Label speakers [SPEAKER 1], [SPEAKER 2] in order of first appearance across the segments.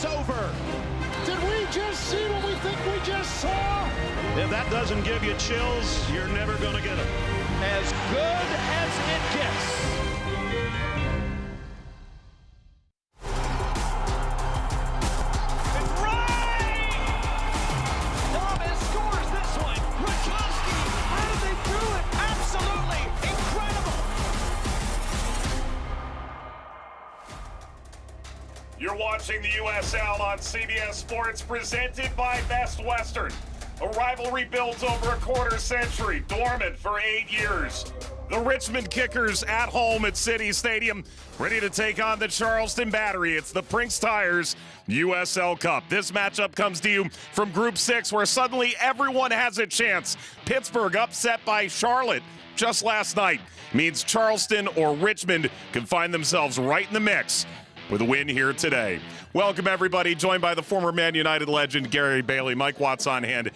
[SPEAKER 1] it's over.
[SPEAKER 2] Did we just see what we think we just saw?
[SPEAKER 1] If that doesn't give you chills, you're never going to get them.
[SPEAKER 2] As good as it gets.
[SPEAKER 3] You're watching the USL on CBS Sports, presented by Best Western. A rivalry built over a quarter century, dormant for 8 years. The Richmond Kickers at home at City Stadium, ready to take on the Charleston Battery. It's the Prinx Tires USL Cup. This matchup comes to you from Group 6, where suddenly everyone has a chance. Pittsburgh upset by Charlotte just last night means Charleston or Richmond can find themselves right in the mix with a win here today. Welcome, everybody. Joined by the former Man United legend, Gary Bailey. Mike Watts on hand.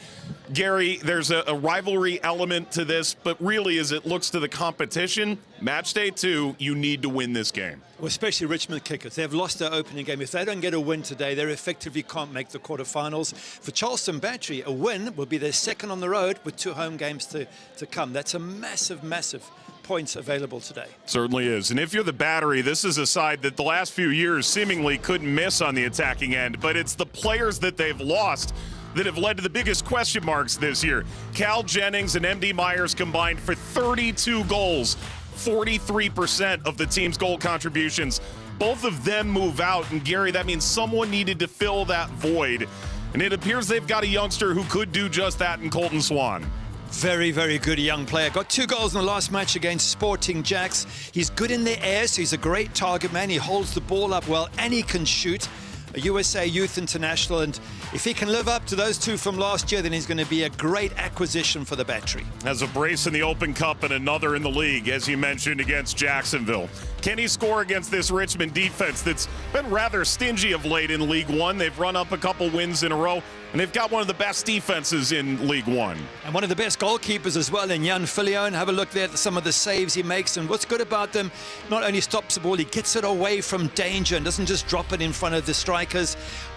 [SPEAKER 3] Gary, there's a rivalry element to this, but really, as it looks to the competition, match day 2, you need to win this game.
[SPEAKER 4] Well, especially Richmond Kickers. They've lost their opening game. If they don't get a win today, they effectively can't make the quarterfinals. For Charleston Battery, a win will be their second on the road with 2 home games to come. That's a massive, massive points available today.
[SPEAKER 3] Certainly is. And if you're the Battery, this is a side that the last few years seemingly couldn't miss on the attacking end, but it's the players that they've lost that have led to the biggest question marks this year. Cal Jennings and MD Myers combined for 32 goals, 43% of the team's goal contributions. Both of them move out, and Gary, that means someone needed to fill that void. And it appears they've got a youngster who could do just that in Colton Swan.
[SPEAKER 4] Very, very good young player. Got 2 goals in the last match against Sporting Jacks. He's good in the air, so he's a great target man. He holds the ball up well, and he can shoot. A USA Youth International, and if he can live up to those 2 from last year, then he's going to be a great acquisition for the Battery.
[SPEAKER 3] Has a brace in the Open Cup and another in the league, as you mentioned, against Jacksonville. Can he score against this Richmond defense that's been rather stingy of late in League One? They've run up a couple wins in a row, and they've got one of the best defenses in League One.
[SPEAKER 4] And one of the best goalkeepers as well in Jan Fillion. Have a look there at some of the saves he makes. And what's good about them, not only stops the ball, he gets it away from danger and doesn't just drop it in front of the strikers.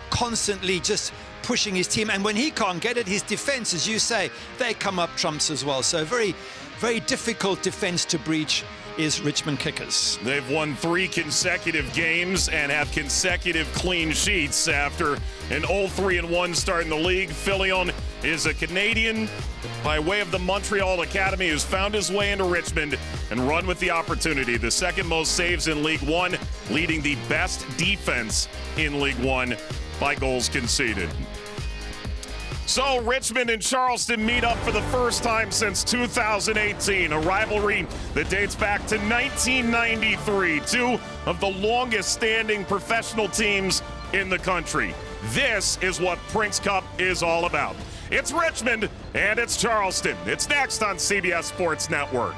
[SPEAKER 4] Constantly just pushing his team. And when he can't get it, his defense, as you say, they come up trumps as well. So very, very difficult defense to breach is Richmond Kickers.
[SPEAKER 3] They've won 3 consecutive games and have consecutive clean sheets after an 0-3-1 start in the league. Fillion is a Canadian by way of the Montreal Academy who's found his way into Richmond and run with the opportunity. The second most saves in League One, leading the best defense in League One by goals conceded. So Richmond and Charleston meet up for the first time since 2018, a rivalry that dates back to 1993, 2 of the longest standing professional teams in the country. This is what Prinx Cup is all about. It's Richmond and it's Charleston. It's next on CBS Sports Network.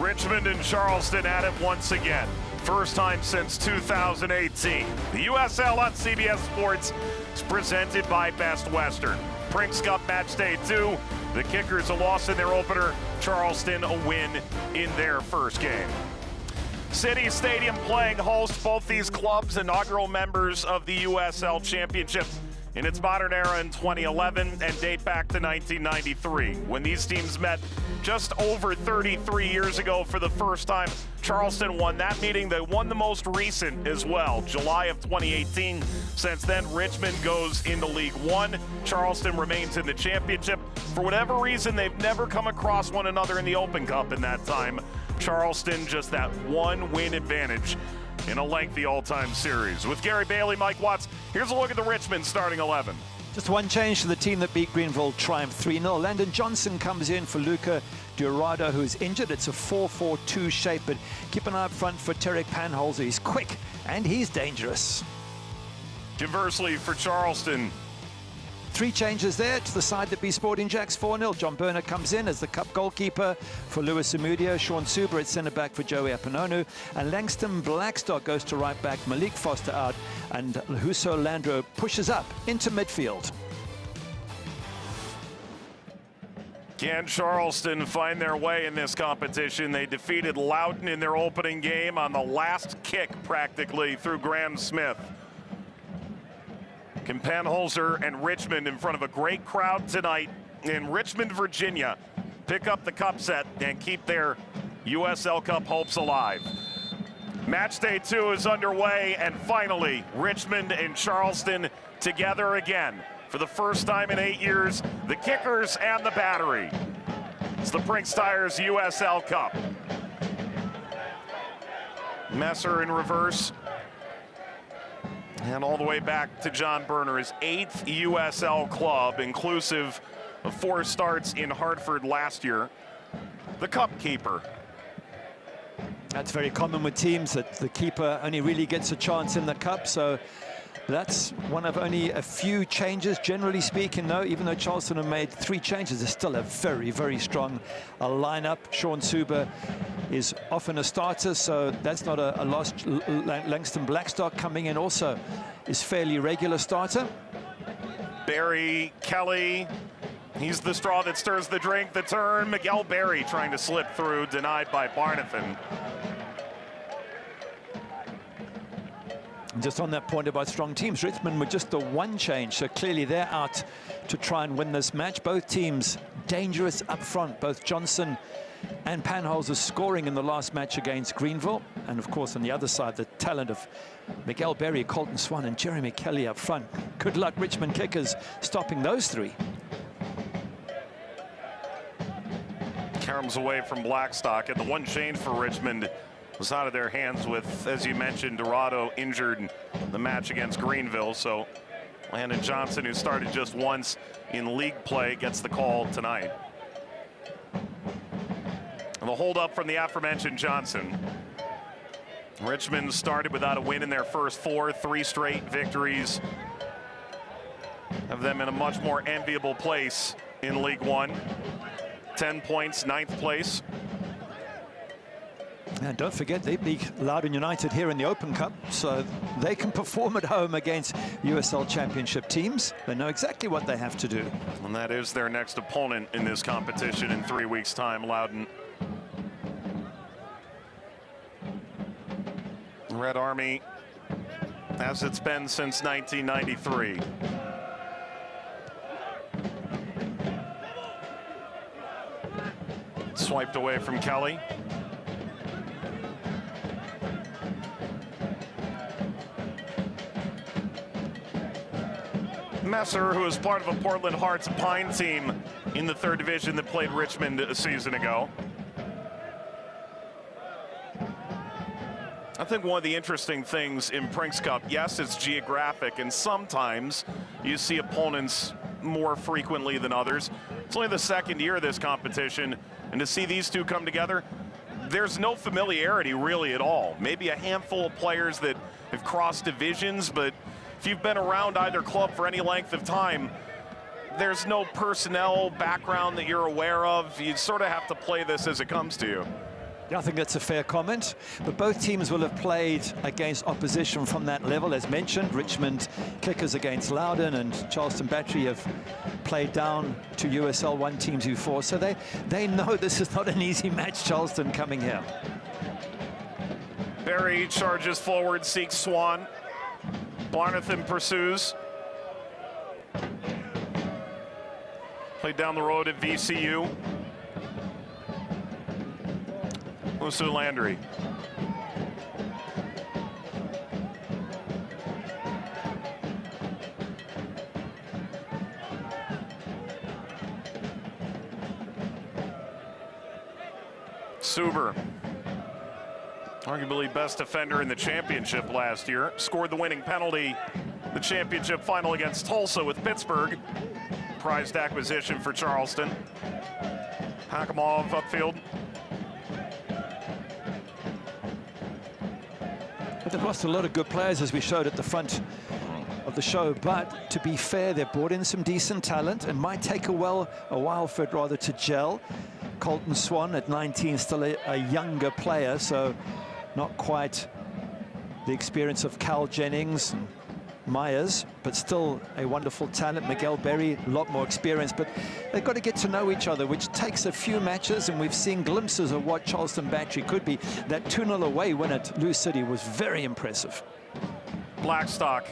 [SPEAKER 3] Richmond and Charleston at it once again. First time since 2018. The USL on CBS Sports is presented by Best Western. Prinx Cup match day 2. The Kickers a loss in their opener. Charleston a win in their first game. City Stadium playing host, both these clubs inaugural members of the USL Championship in its modern era in 2011 and date back to 1993. When these teams met just over 33 years ago for the first time, Charleston won that meeting. They won the most recent as well, July of 2018. Since then, Richmond goes into League One. Charleston remains in the championship. For whatever reason, they've never come across one another in the Open Cup in that time. Charleston just that one win advantage in a lengthy all-time series. With Gary Bailey, Mike Watts, here's a look at the Richmond starting 11.
[SPEAKER 4] Just one change to the team that beat Greenville, triumph 3-0. Landon Johnson comes in for Luca Dorado, who's injured. It's a 4-4-2 shape, but keep an eye up front for Tarek Panholzer. He's quick and he's dangerous.
[SPEAKER 3] Conversely, for Charleston,
[SPEAKER 4] 3 changes there to the side that beat Sporting Jacks 4-0. John Berner comes in as the cup goalkeeper for Lewis Amudio. Sean Suber at centre-back for Joey Apononu. And Langston Blackstock goes to right-back. Malik Foster out. And Huso Landro pushes up into midfield.
[SPEAKER 3] Can Charleston find their way in this competition? They defeated Loudoun in their opening game on the last kick, practically, through Graham Smith. Can Panholzer and Richmond, in front of a great crowd tonight in Richmond, Virginia, pick up the cup set and keep their USL Cup hopes alive? Match day 2 is underway, and finally, Richmond and Charleston together again. For the first time in 8 years, the Kickers and the Battery. It's the Prinx Tires USL Cup. Messer in reverse. And all the way back to John Berner, his 8th USL club, inclusive of 4 starts in Hartford last year. The cup keeper.
[SPEAKER 4] That's very common with teams, that the keeper only really gets a chance in the cup. So that's one of only a few changes, generally speaking, though. Even though Charleston have made 3 changes, it's still a very, very strong lineup. Sean Suber is often a starter, so that's not a loss. Langston Blackstock coming in also is fairly regular starter.
[SPEAKER 3] Barry Kelly, he's the straw that stirs the drink. The turn, Miguel Barry trying to slip through, denied by Barnathan.
[SPEAKER 4] Just on that point about strong teams, Richmond with just the 1 change, so clearly they're out to try and win this match. Both teams dangerous up front, both Johnson and Panholzer scoring in the last match against Greenville. And of course on the other side, the talent of Miguel Berry, Colton Swan and Jeremy Kelly up front. Good luck, Richmond Kickers, stopping those 3.
[SPEAKER 3] Caroms away from Blackstock, and the 1 change for Richmond was out of their hands with, as you mentioned, Dorado injured in the match against Greenville. So Landon Johnson, who started just once in league play, gets the call tonight. And the hold-up from the aforementioned Johnson. Richmond started without a win in their first 4, 3 straight victories have them in a much more enviable place in League One. 10 points, 9th place.
[SPEAKER 4] And don't forget, they beat Loudoun United here in the Open Cup, so they can perform at home against USL Championship teams. They know exactly what they have to do.
[SPEAKER 3] And that is their next opponent in this competition in 3 weeks' time, Loudoun. Red Army, as it's been since 1993. Swiped away from Kelly. Messer, who is part of a Portland Hearts Pine team in the 3rd division that played Richmond a season ago. I think one of the interesting things in Prinx Cup, yes, it's geographic, and sometimes you see opponents more frequently than others. It's only the 2nd year of this competition, and to see these 2 come together, there's no familiarity really at all. Maybe a handful of players that have crossed divisions, but if you've been around either club for any length of time, there's no personnel background that you're aware of. You sort of have to play this as it comes to you.
[SPEAKER 4] I think that's a fair comment, but both teams will have played against opposition from that level. As mentioned, Richmond Kickers against Loudon and Charleston Battery have played down to USL 1 teams before, so they know this is not an easy match, Charleston coming here.
[SPEAKER 3] Barry charges forward, seeks Swan. Blarnathan pursues. Played down the road at VCU. Musu Landry. Suber, arguably best defender in the championship last year, scored the winning penalty the championship final against Tulsa with Pittsburgh. Prized acquisition for Charleston. Hakimov upfield.
[SPEAKER 4] They've lost a lot of good players, as we showed at the front of the show, but to be fair, they've brought in some decent talent and might take a while for it rather to gel. Colton Swan at 19, still a younger player, so not quite the experience of Cal Jennings and Myers, but still a wonderful talent. Miguel Berry, a lot more experience, but they've got to get to know each other, which takes a few matches, and we've seen glimpses of what Charleston Battery could be. That 2-0 away win at Lou City was very impressive.
[SPEAKER 3] Blackstock.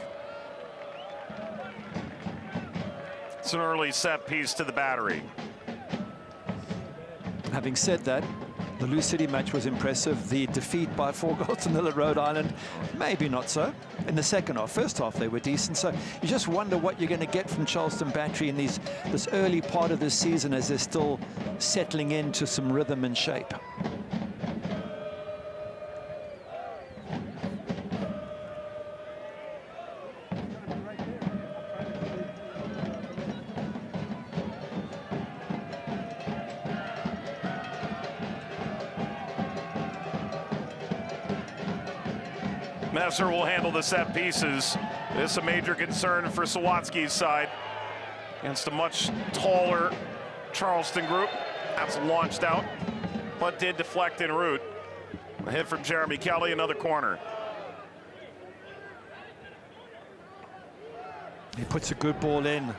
[SPEAKER 3] It's an early set piece to the Battery.
[SPEAKER 4] Having said that, the Lou City match was impressive. The defeat by 4-0 at Rhode Island, maybe not so. In the second half, first half, they were decent. So you just wonder what you're going to get from Charleston Battery in this early part of the season as they're still settling into some rhythm and shape.
[SPEAKER 3] Messer will handle the set pieces. This is a major concern for Sawatsky's side against a much taller Charleston group. That's launched out, but did deflect en route. A hit from Jeremy Kelly, another corner.
[SPEAKER 4] He puts a good ball in,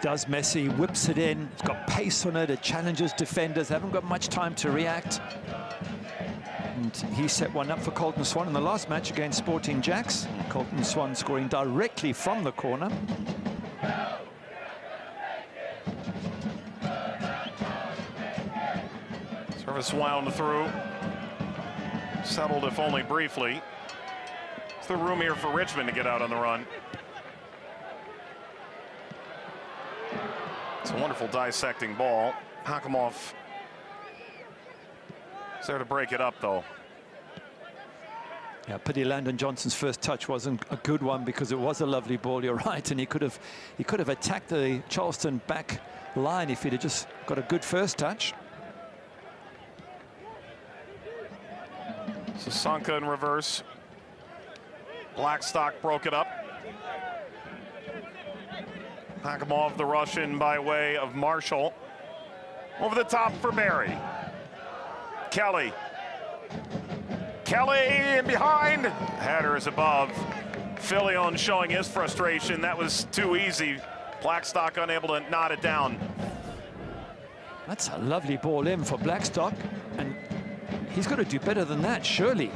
[SPEAKER 4] does Messi, whips it in. It's got pace on it, it challenges defenders, haven't got much time to react. And he set one up for Colton Swan in the last match against Sporting Jacks. Colton Swan scoring directly from the corner.
[SPEAKER 3] Service wound through. Settled, if only briefly. It's the room here for Richmond to get out on the run. It's a wonderful dissecting ball. Hakimov is there to break it up, though.
[SPEAKER 4] Yeah, pity Landon Johnson's first touch wasn't a good one because it was a lovely ball, you're right, and he could have attacked the Charleston back line if he'd have just got a good first touch.
[SPEAKER 3] Sasanka in reverse. Blackstock broke it up. Hakimov, the Russian, by way of Marshall. Over the top for Barry. Kelly. Kelly in behind. Header is above. Filion showing his frustration. That was too easy. Blackstock unable to knot it down.
[SPEAKER 4] That's a lovely ball in for Blackstock, and he's got to do better than that, surely.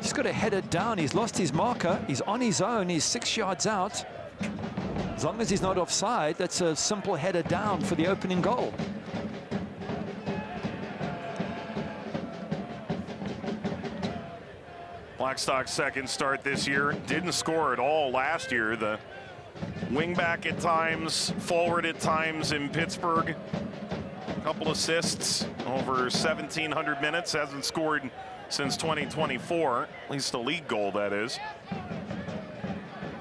[SPEAKER 4] He's got to head it down. He's lost his marker. He's on his own. He's 6 yards out. As long as he's not offside, that's a simple header down for the opening goal.
[SPEAKER 3] Blackstock's second start this year. Didn't score at all last year. The wingback at times, forward at times in Pittsburgh. A couple assists over 1,700 minutes. Hasn't scored since 2024. At least a league goal, that is.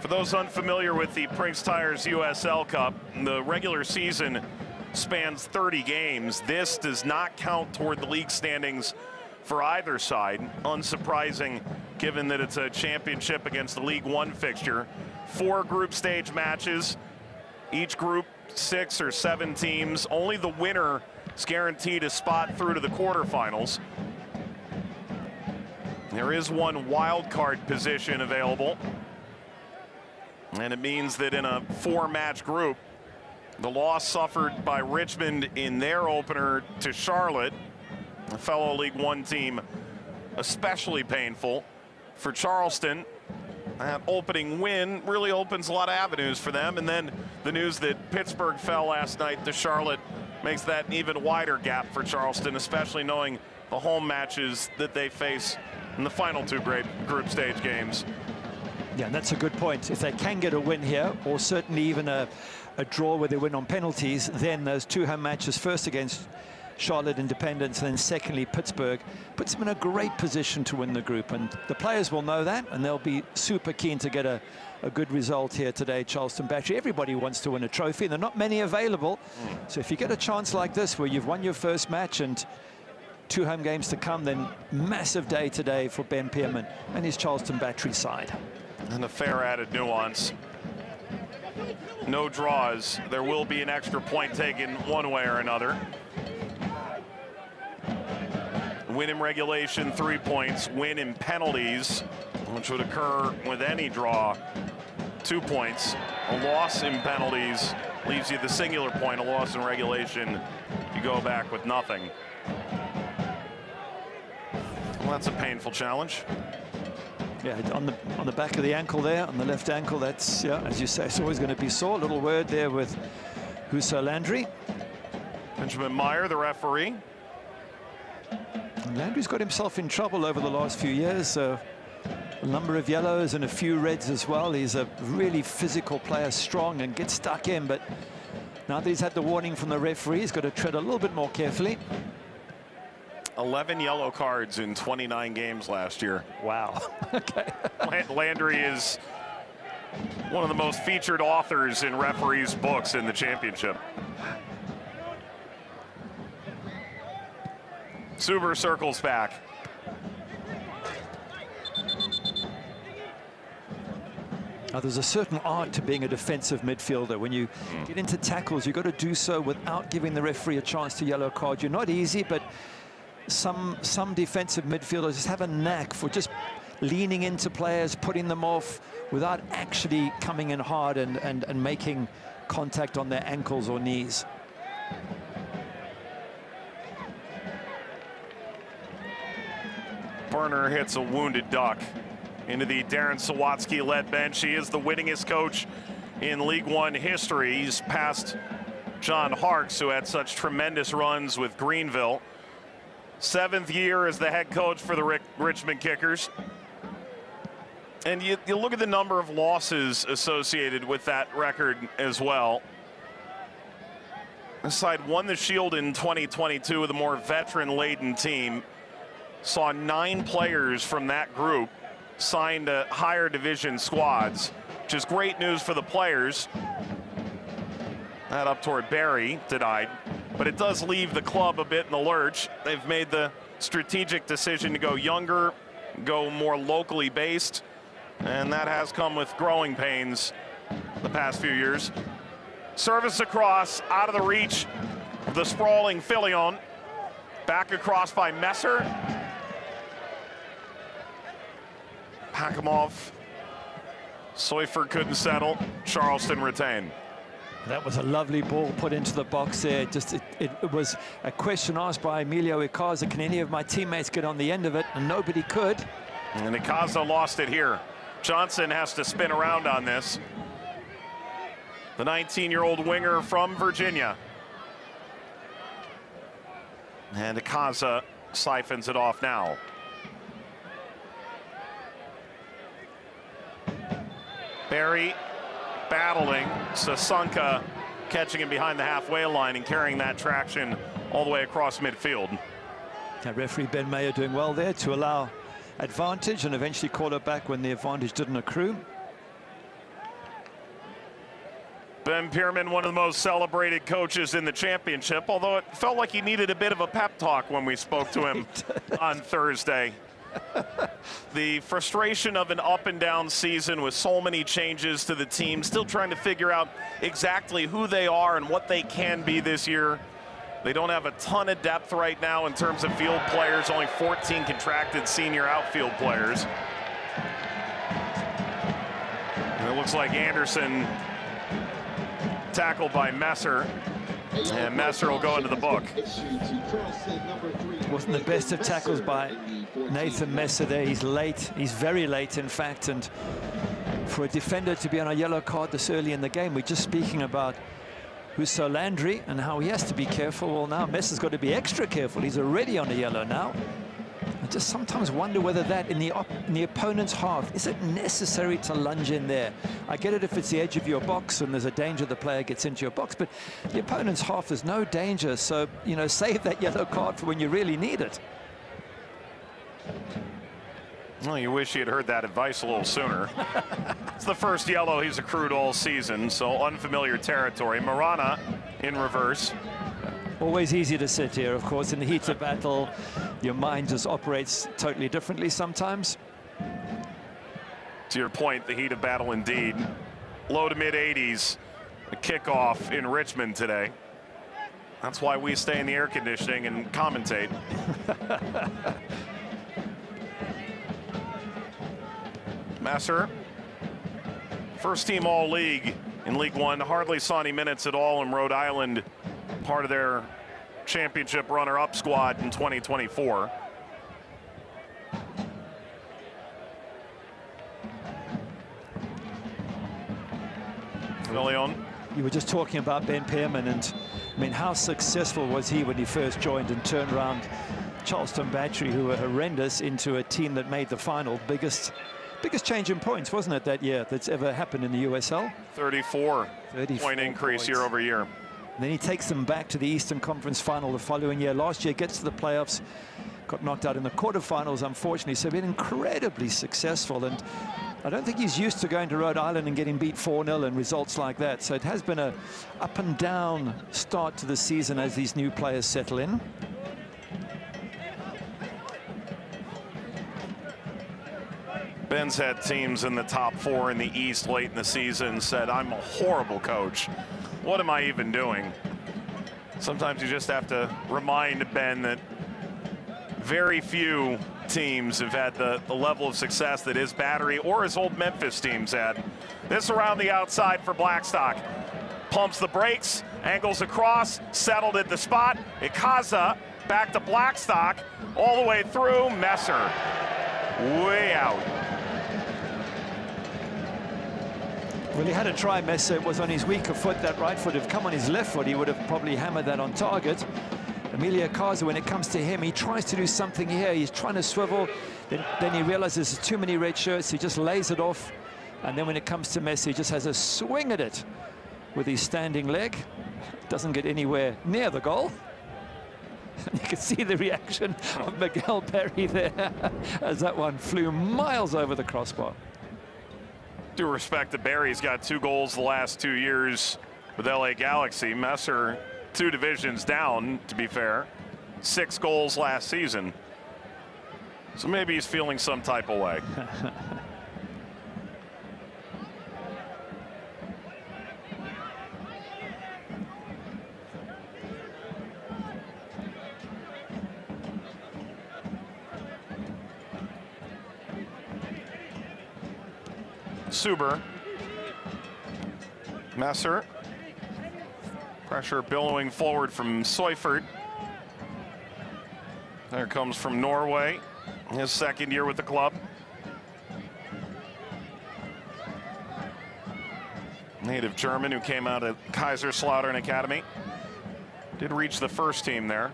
[SPEAKER 3] For those unfamiliar with the Prinx Tires USL Cup, the regular season spans 30 games. This does not count toward the league standings for either side. Unsurprising, given that it's a championship against the League One fixture. 4 group stage matches, each group 6 or 7 teams. Only the winner is guaranteed a spot through to the quarterfinals. There is one wild card position available. And it means that in a 4-match group, the loss suffered by Richmond in their opener to Charlotte, a fellow League One team, especially painful. For Charleston, that opening win really opens a lot of avenues for them. And then the news that Pittsburgh fell last night to Charlotte makes that an even wider gap for Charleston, especially knowing the home matches that they face in the final 2 great group stage games.
[SPEAKER 4] Yeah, and that's a good point. If they can get a win here, or certainly even a draw where they win on penalties, then those 2 home matches, first against Charlotte Independence and then secondly Pittsburgh, puts them in a great position to win the group. And the players will know that, and they'll be super keen to get a good result here today, Charleston Battery. Everybody wants to win a trophy, and there are not many available. So if you get a chance like this where you've won your first match and 2 home games to come, then massive day today for Ben Pearman and his Charleston Battery side.
[SPEAKER 3] And a fair added nuance. No draws. There will be an extra point taken one way or another. Win in regulation, 3 points. Win in penalties, which would occur with any draw, 2 points. A loss in penalties leaves you the singular point. A loss in regulation, you go back with nothing. Well, that's a painful challenge.
[SPEAKER 4] Yeah, on the back of the ankle there, on the left ankle, that's, yeah, as you say, it's always going to be sore. Little word there with Husso Landry.
[SPEAKER 3] Benjamin Meyer, the referee.
[SPEAKER 4] And Landry's got himself in trouble over the last few years. A number of yellows and a few reds as well. He's a really physical player, strong, and gets stuck in. But now that he's had the warning from the referee, he's got to tread a little bit more carefully.
[SPEAKER 3] 11 yellow cards in 29 games last year.
[SPEAKER 4] Wow. Okay.
[SPEAKER 3] Landry is one of the most featured authors in referees' books in the championship. Suber circles back.
[SPEAKER 4] Now, there's a certain art to being a defensive midfielder. When you get into tackles, you've got to do so without giving the referee a chance to yellow card. You're not easy, but some defensive midfielders just have a knack for just leaning into players, putting them off without actually coming in hard and making contact on their ankles or knees.
[SPEAKER 3] Burner hits a wounded duck into the Darren Sawatsky-led bench. He is the winningest coach in League One history. He's passed John Harkes, who had such tremendous runs with Greenville. 7th year as the head coach for the Richmond Kickers. And you look at the number of losses associated with that record as well. The side won the Shield in 2022 with a more veteran-laden team. Saw 9 players from that group signed to higher division squads, which is great news for the players. That up toward Barry, denied. But it does leave the club a bit in the lurch. They've made the strategic decision to go younger, go more locally based, and that has come with growing pains the past few years. Service across, out of the reach of the sprawling Filion. Back across by Messer. Pakimov. Seufert couldn't settle. Charleston retained.
[SPEAKER 4] That was a lovely ball put into the box there. Just it was a question asked by Emilio Icaza, can any of my teammates get on the end of it? And nobody could.
[SPEAKER 3] And Icaza lost it here. Johnson has to spin around on this. The 19-year-old winger from Virginia. And Icaza siphons it off now. Barry battling, Sasanka catching him behind the halfway line and carrying that traction all the way across midfield.
[SPEAKER 4] Now, referee Ben Mayer doing well there to allow advantage and eventually call it back when the advantage didn't accrue.
[SPEAKER 3] Ben Pearman, one of the most celebrated coaches in the championship, although it felt like he needed a bit of a pep talk when we spoke to him on Thursday. The frustration of an up and down season with so many changes to the team, still trying to figure out exactly who they are and what they can be this year. They don't have a ton of depth right now in terms of field players, only 14 contracted senior outfield players. And it looks like Anderson tackled by Messer, and Messer will go into the book.
[SPEAKER 4] Wasn't the best of tackles by Nathan Messer there. He's late, he's very late in fact, and for a defender to be on a yellow card this early in the game, we're just speaking about USL Landry and how he has to be careful. Well, now Messer's got to be extra careful. He's already on a yellow now. I just sometimes wonder whether that in the opponent's half, is it necessary to lunge in there? I get it if it's the edge of your box and there's a danger the player gets into your box, but the opponent's half, there's no danger. So, you know, save that yellow card for when you really need it.
[SPEAKER 3] Well, you wish he had heard that advice a little sooner. It's the first yellow he's accrued all season, so unfamiliar territory. Marana in reverse.
[SPEAKER 4] Always easy to sit here, of course. In the heat of battle, your mind just operates totally differently sometimes.
[SPEAKER 3] To your point, the heat of battle indeed. Low to mid 80s, a kickoff in Richmond today. That's why we stay in the air conditioning and commentate. Messer, first team all-league in League One, hardly saw any minutes at all in Rhode Island, part of their championship runner-up squad in 2024. Leon.
[SPEAKER 4] You were just talking about Ben Pearman, and I mean, how successful was he when he first joined and turned around Charleston Battery, who were horrendous, into a team that made the final. Biggest change in points, wasn't it, that year that's ever happened in the USL?
[SPEAKER 3] 34 point increase
[SPEAKER 4] points.
[SPEAKER 3] year over year.
[SPEAKER 4] And then he takes them back to the Eastern Conference final the following year. Last year gets to the playoffs, got knocked out in the quarterfinals, unfortunately. So been incredibly successful, and I don't think he's used to going to Rhode Island and getting beat 4-0 and results like that. So it has been a up and down start to the season as these new players settle in.
[SPEAKER 3] Ben's had teams in the top 4 in the East late in the season, said, I'm a horrible coach. What am I even doing? Sometimes you just have to remind Ben that very few teams have had the level of success that his Battery or his old Memphis teams had. This around the outside for Blackstock. Pumps the brakes, angles across, settled at the spot. Ikaza back to Blackstock, all the way through. Messer way out.
[SPEAKER 4] Well, he had a try. Messer was on his weaker foot. That right foot, if come on his left foot, he would have probably hammered that on target. Emilia Kaza, when it comes to him, he tries to do something here. He's trying to swivel. Then he realizes there's too many red shirts. He just lays it off. And then when it comes to Messi, he just has a swing at it with his standing leg. Doesn't get anywhere near the goal. And you can see the reaction of Miguel Perry there as that one flew miles over the crossbar.
[SPEAKER 3] Due respect to Barry, he's got 2 goals the last 2 years with LA Galaxy. Messer 2 divisions down, to be fair. 6 goals last season. So maybe he's feeling some type of way. Suber. Messer. Pressure billowing forward from Seufert. There comes from Norway, his 2nd year with the club. Native German who came out of Kaiserslautern Academy. Did reach the first team there.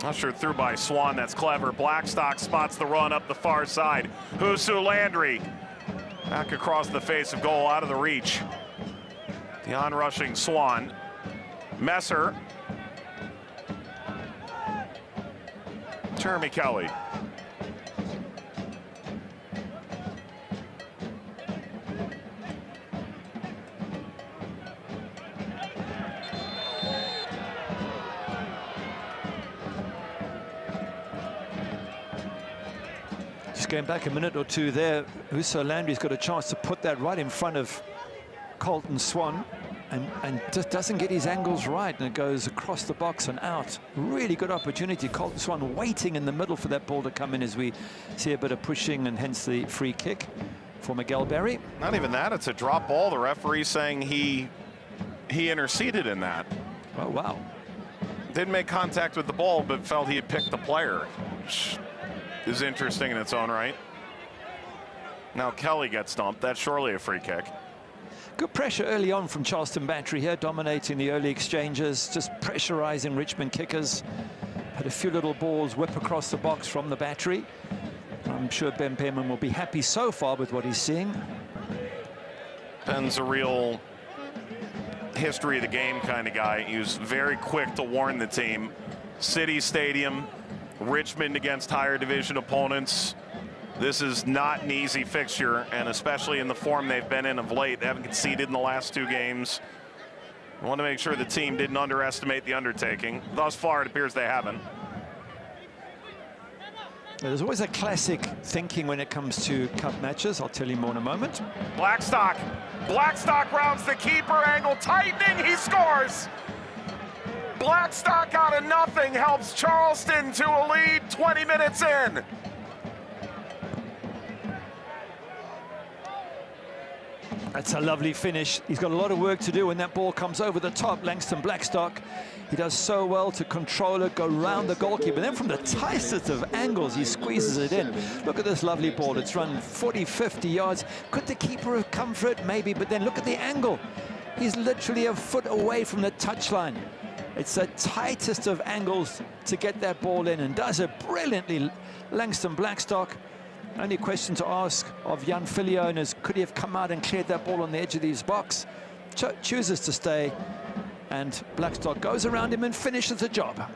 [SPEAKER 3] Ushered through by Swan, that's clever. Blackstock spots the run up the far side. Husu Landry back across the face of goal, out of the reach. The onrushing Swan. Messer. Jeremy Kelly.
[SPEAKER 4] Just going back a minute or two there, Uso Landry's got a chance to put that right in front of Colton Swan, and just doesn't get his angles right, and it goes across the box and out. Really good opportunity. Colton Swan waiting in the middle for that ball to come in, as we see a bit of pushing, and hence the free kick for Miguel Berry.
[SPEAKER 5] Not even that, it's a drop ball. The referee saying he interceded in that.
[SPEAKER 4] Oh, wow.
[SPEAKER 5] Didn't make contact with the ball, but felt he had picked the player, which is interesting in its own right. Now Kelly gets stumped. That's surely a free kick.
[SPEAKER 4] Good pressure early on from Charleston Battery here, dominating the early exchanges, just pressurizing Richmond kickers. Had a few little balls whip across the box from the Battery. I'm sure Ben Pearman will be happy so far with what he's seeing.
[SPEAKER 5] Ben's a real history of the game kind of guy. He was very quick to warn the team. City Stadium, Richmond against higher division opponents. This is not an easy fixture, and especially in the form they've been in of late. They haven't conceded in the last 2 games. I want to make sure the team didn't underestimate the undertaking. Thus far, it appears they haven't.
[SPEAKER 4] There's always a classic thinking when it comes to cup matches. I'll tell you more in a moment.
[SPEAKER 3] Blackstock rounds the keeper, angle tightening, he scores! Blackstock out of nothing helps Charleston to a lead 20 minutes in.
[SPEAKER 4] That's a lovely finish. He's got a lot of work to do when that ball comes over the top. Langston Blackstock, he does so well to control it, go round the goalkeeper. Then from the tightest of angles, he squeezes it in. Look at this lovely ball. It's run 40, 50 yards. Could the keeper have come for it? Maybe, but then look at the angle. He's literally a foot away from the touchline. It's the tightest of angles to get that ball in, and does it brilliantly, Langston Blackstock. Only question to ask of Jan Filion is, could he have come out and cleared that ball on the edge of his box? Chooses to stay, and Blackstock goes around him and finishes the job.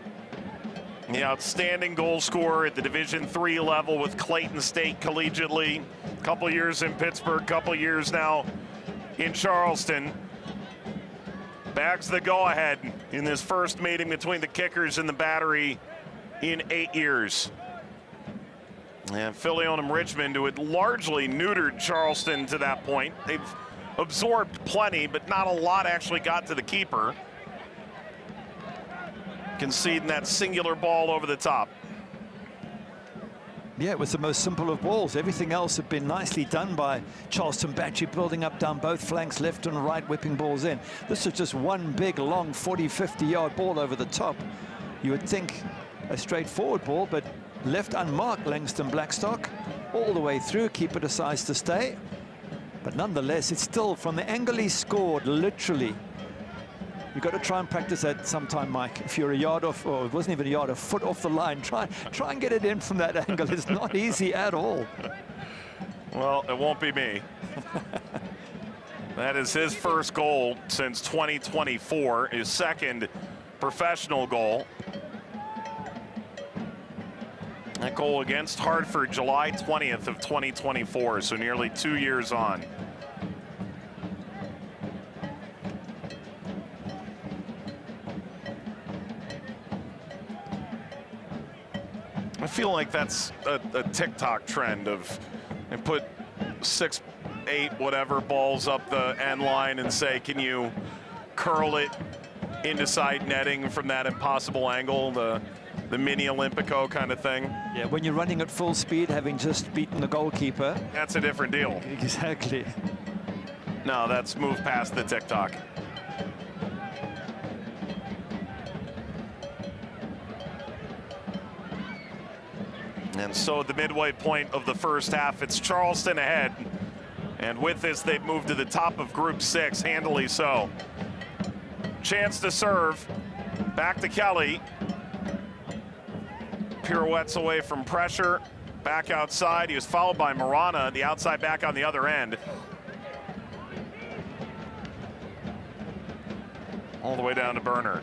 [SPEAKER 3] The outstanding goal scorer at the Division III level with Clayton State collegiately. A couple years in Pittsburgh, couple years now in Charleston. Bags the go-ahead in this first meeting between the Kickers and the Battery in 8 years. And Filion and Richmond, who had largely neutered Charleston to that point. They've absorbed plenty, but not a lot actually got to the keeper. Conceding that singular ball over the top.
[SPEAKER 4] Yeah, it was the most simple of balls. Everything else had been nicely done by Charleston Battery, building up down both flanks, left and right, whipping balls in. This was just one big, long 40, 50-yard ball over the top. You would think a straightforward ball, but left unmarked Langston Blackstock all the way through. Keeper decides to stay, but nonetheless, it's still from the angle he scored. Literally, you've got to try and practice that sometime, Mike. If you're a yard off, or it wasn't even a yard, a foot off the line, try and get it in from that angle. It's not easy at all.
[SPEAKER 3] Well, it won't be me. That is his first goal since 2024, his second professional goal. That goal against Hartford, July 20th of 2024, so nearly 2 years on. I feel like that's a TikTok trend of, and put 6, 8, whatever balls up the end line and say, can you curl it into side netting from that impossible angle, the mini Olympico kind of thing.
[SPEAKER 4] Yeah, when you're running at full speed, having just beaten the goalkeeper.
[SPEAKER 3] That's a different deal.
[SPEAKER 4] Exactly.
[SPEAKER 3] No, that's moved past the TikTok. And so at the midway point of the first half, it's Charleston ahead. And with this, they've moved to the top of Group 6, handily so. Chance to serve. Back to Kelly. Pirouettes away from pressure. Back outside. He was followed by Marana, the outside back on the other end. All the way down to Burner.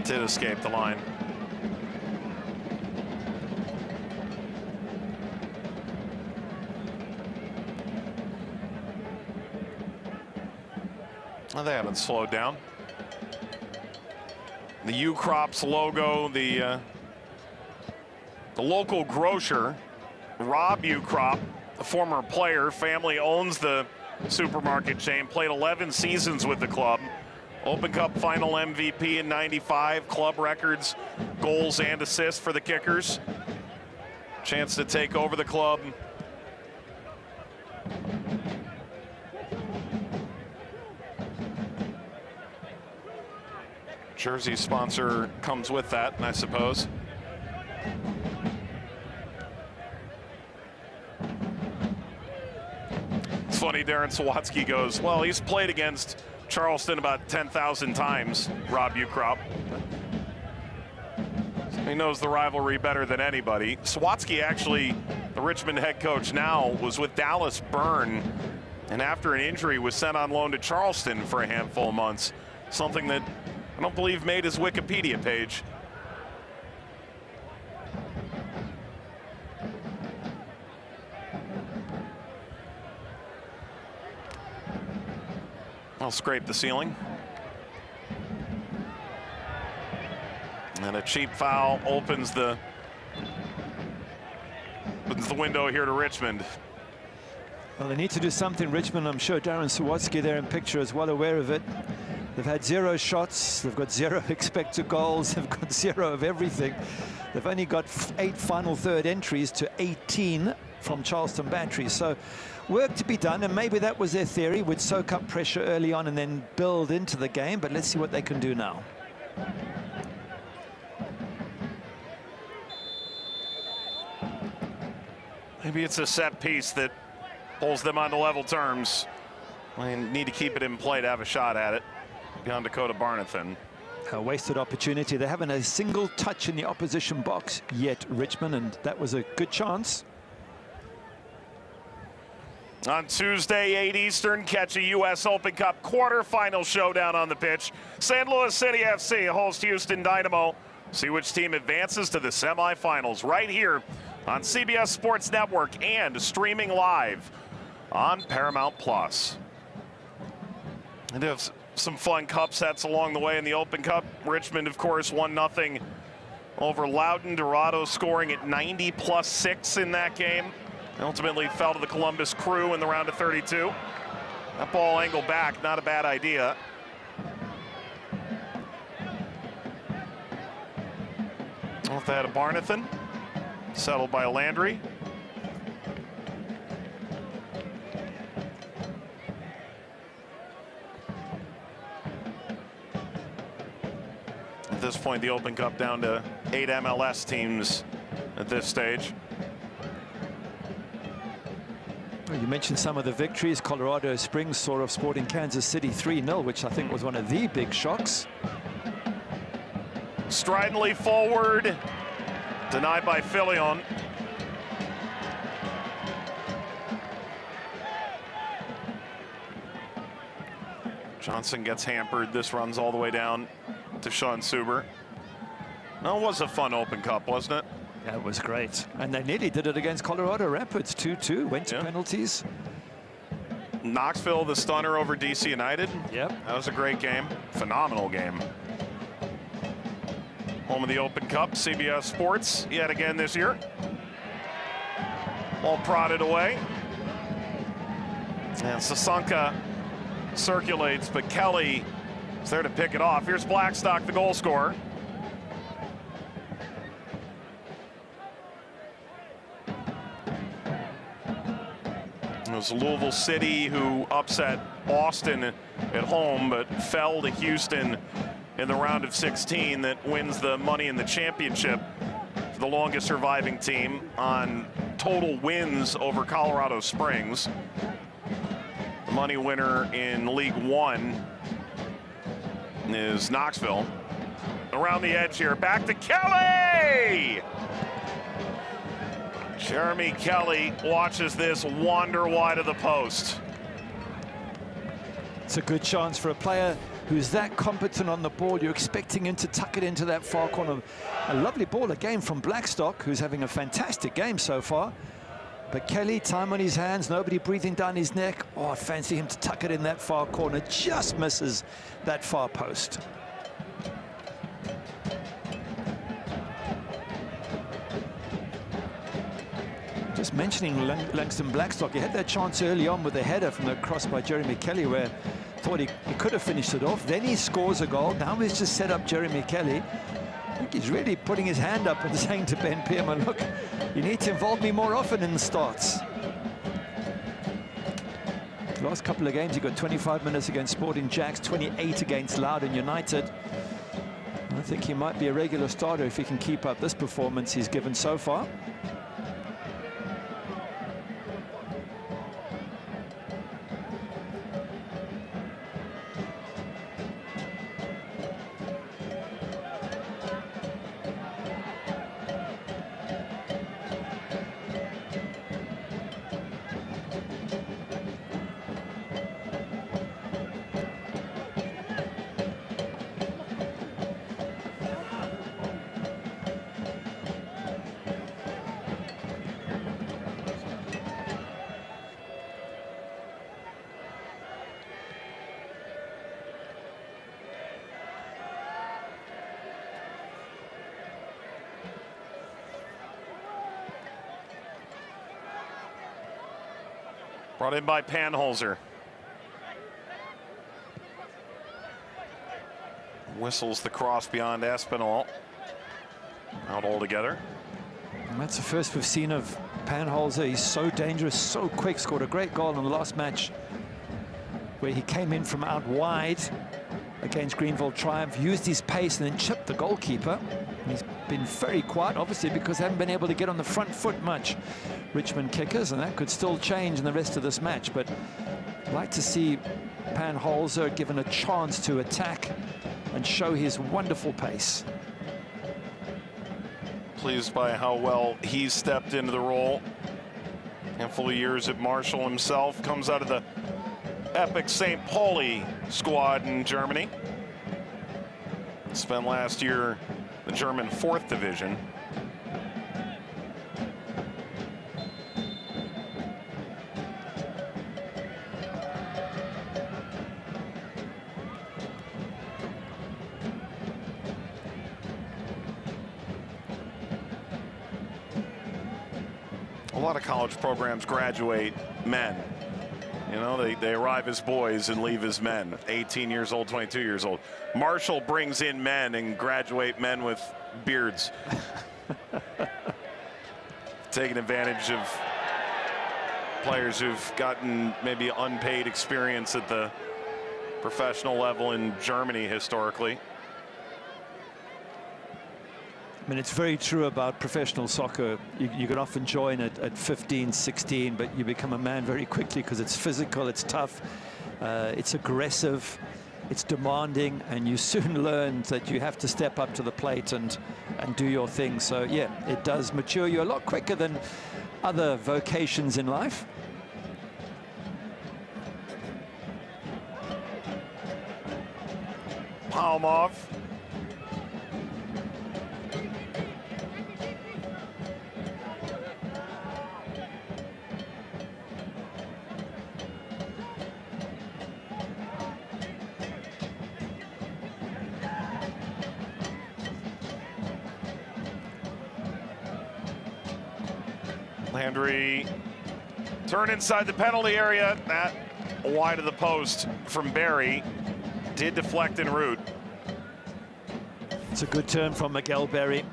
[SPEAKER 3] Did escape the line.
[SPEAKER 5] Well, they haven't slowed down. The U-Crops logo, the local grocer, Rob U-Crop, a former player, family owns the supermarket chain, played 11 seasons with the club. Open Cup final MVP in '95, club records, goals and assists for the Kickers. Chance to take over the club. Jersey sponsor comes with that, I suppose. It's funny, Darren Sawatsky goes, well, he's played against Charleston about 10,000 times, Rob Ukrop. He knows the rivalry better than anybody. Sawatsky, actually, the Richmond head coach now, was with Dallas Byrne, and after an injury was sent on loan to Charleston for a handful of months, something that I don't believe made his Wikipedia page. I'll scrape the ceiling. And a cheap foul opens the window here to Richmond.
[SPEAKER 4] Well, they need to do something, Richmond. I'm sure Darren Sawatsky there in picture is well aware of it. They've had 0 shots, they've got 0 expected goals, they've got 0 of everything. They've only got 8 final third entries to 18 from Charleston Battery. So work to be done, and maybe that was their theory, would soak up pressure early on and then build into the game, but let's see what they can do now.
[SPEAKER 5] Maybe it's a set piece that pulls them onto level terms. They need to keep it in play to have a shot at it beyond Dakota Barnathan.
[SPEAKER 4] A wasted opportunity. They haven't a single touch in the opposition box yet, Richmond, and that was a good chance.
[SPEAKER 3] On Tuesday, 8 Eastern, catch a U.S. Open Cup quarterfinal showdown on the pitch. St. Louis City FC hosts Houston Dynamo. See which team advances to the semifinals right here on CBS Sports Network and streaming live on Paramount+. And have some fun cup sets along the way in the Open Cup. Richmond, of course, 1-0 over Loudoun. Dorado scoring at 90+6 in that game. Ultimately fell to the Columbus Crew in the round of 32. That ball angled back, not a bad idea. Off that of Barnathan, settled by Landry. At this point, the Open Cup down to 8 MLS teams at this stage.
[SPEAKER 4] Well, you mentioned some of the victories. Colorado Springs sort of sporting Kansas City 3-0, which I think was one of the big shocks.
[SPEAKER 3] Stridently forward, denied by Filion. Johnson gets hampered. This runs all the way down to Sean Suber. No, it was a fun Open Cup, wasn't it?
[SPEAKER 4] Yeah, it was great. And they nearly did it against Colorado Rapids, 2-2, went to penalties.
[SPEAKER 5] Knoxville, the stunner over DC United.
[SPEAKER 4] Yep.
[SPEAKER 5] That was a great game, phenomenal game. Home of the Open Cup, CBS Sports, yet again this year. Ball prodded away. And Sasanka circulates, but Kelly is there to pick it off. Here's Blackstock, the goal scorer. It was Louisville City who upset Boston at home, but fell to Houston in the round of 16 that wins the money in the championship for the longest surviving team on total wins over Colorado Springs. The money winner in League One is Knoxville. Around the edge here, back to Kelly! Jeremy Kelly watches this wander wide of the post.
[SPEAKER 4] It's a good chance for a player who's that competent on the ball. You're expecting him to tuck it into that far corner. A lovely ball again from Blackstock, who's having a fantastic game so far. But Kelly, time on his hands, nobody breathing down his neck. Oh, I fancy him to tuck it in that far corner. Just misses that far post. Just mentioning Langston Blackstock, he had that chance early on with a header from the cross by Jeremy Kelly where thought he could have finished it off. Then he scores a goal. Now he's just set up Jeremy Kelly. I think he's really putting his hand up and saying to Ben Pearman, look, you need to involve me more often in the starts. The last couple of games, he got 25 minutes against Sporting Jacks, 28 against Loudoun United. I think he might be a regular starter if he can keep up this performance he's given so far.
[SPEAKER 5] Brought in by Panholzer. Whistles the cross beyond Espinal. Out altogether.
[SPEAKER 4] And that's the first we've seen of Panholzer. He's so dangerous, so quick. Scored a great goal in the last match where he came in from out wide against Greenville Triumph, used his pace and then chipped the goalkeeper. He's been very quiet, obviously, because they haven't been able to get on the front foot much, Richmond kickers, and that could still change in the rest of this match. But I'd like to see Panholzer given a chance to attack and show his wonderful pace.
[SPEAKER 5] Pleased by how well he's stepped into the role. Handful of years at Marshall himself, comes out of the epic St. Pauli squad in Germany. Spent last year the German 4th division. A lot of college programs graduate men. You know, they arrive as boys and leave as men, 18 years old, 22 years old. Marshall brings in men and graduate men with beards. Taking advantage of players who've gotten maybe unpaid experience at the professional level in Germany historically.
[SPEAKER 4] I mean, it's very true about professional soccer. You can often join it at 15, 16, but you become a man very quickly because it's physical, it's tough, it's aggressive, it's demanding, and you soon learn that you have to step up to the plate and do your thing. So, yeah, it does mature you a lot quicker than other vocations in life.
[SPEAKER 5] Palmov. Landry, turn inside the penalty area. That wide of the post from Barry. Did deflect en route.
[SPEAKER 4] It's a good turn from Miguel Berry.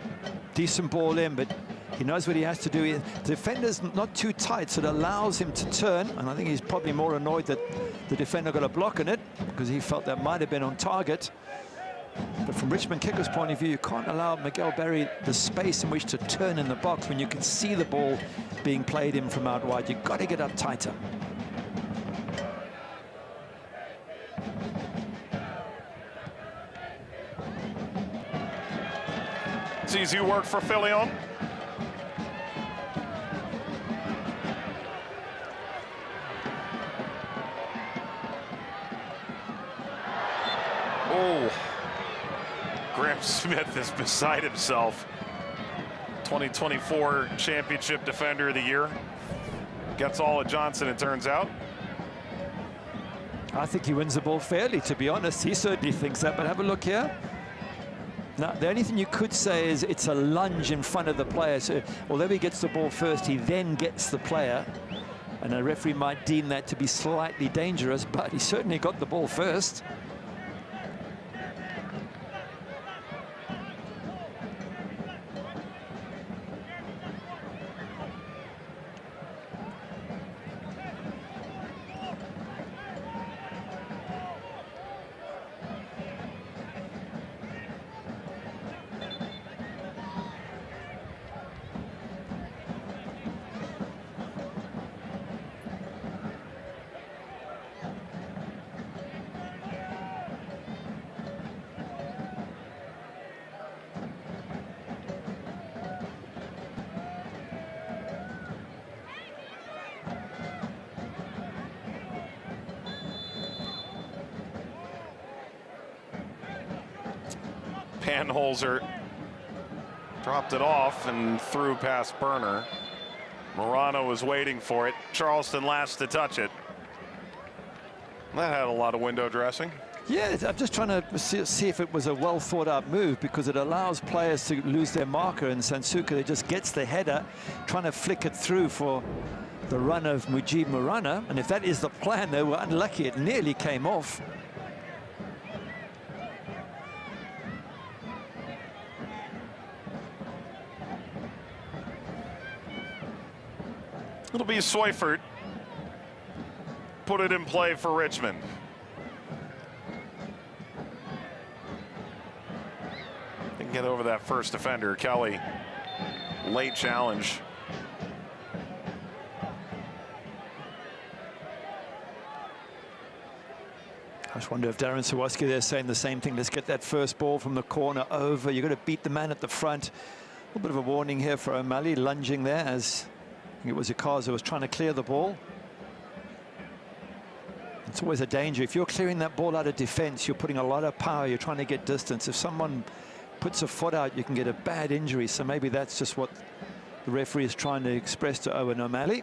[SPEAKER 4] Decent ball in, but he knows what he has to do. The defender's not too tight, so it allows him to turn. And I think he's probably more annoyed that the defender got a block on it because he felt that might have been on target. But from Richmond kicker's point of view, you can't allow Miguel Berry the space in which to turn in the box when you can see the ball being played in from out wide. You've got to get up tighter.
[SPEAKER 5] It's easy work for Filion. Oh. Graham Smith is beside himself. 2024 Championship Defender of the Year. Gets all of Johnson, it turns out.
[SPEAKER 4] I think he wins the ball fairly, to be honest. He certainly thinks that, but have a look here. Now, the only thing you could say is it's a lunge in front of the player. So although he gets the ball first, he then gets the player. And a referee might deem that to be slightly dangerous, but he certainly got the ball first.
[SPEAKER 5] Panholzer dropped it off and threw past Burner. Morano was waiting for it. Charleston last to touch it. That had a lot of window dressing.
[SPEAKER 4] Yeah, I'm just trying to see if it was a well thought out move, because it allows players to lose their marker, and Sansuka just gets the header, trying to flick it through for the run of Mujib Morana. And if that is the plan, they were unlucky. It nearly came off.
[SPEAKER 5] It'll be Swyfert. Put it in play for Richmond. Didn't get over that first defender, Kelly. Late challenge.
[SPEAKER 4] I just wonder if Darren Sawatsky there saying the same thing. Let's get that first ball from the corner over. You've got to beat the man at the front. A little bit of a warning here for O'Malley, lunging there as I think it was Ikaza was trying to clear the ball. It's always a danger. If you're clearing that ball out of defense, you're putting a lot of power. You're trying to get distance. If someone puts a foot out, you can get a bad injury. So maybe that's just what the referee is trying to express to Owen O'Malley.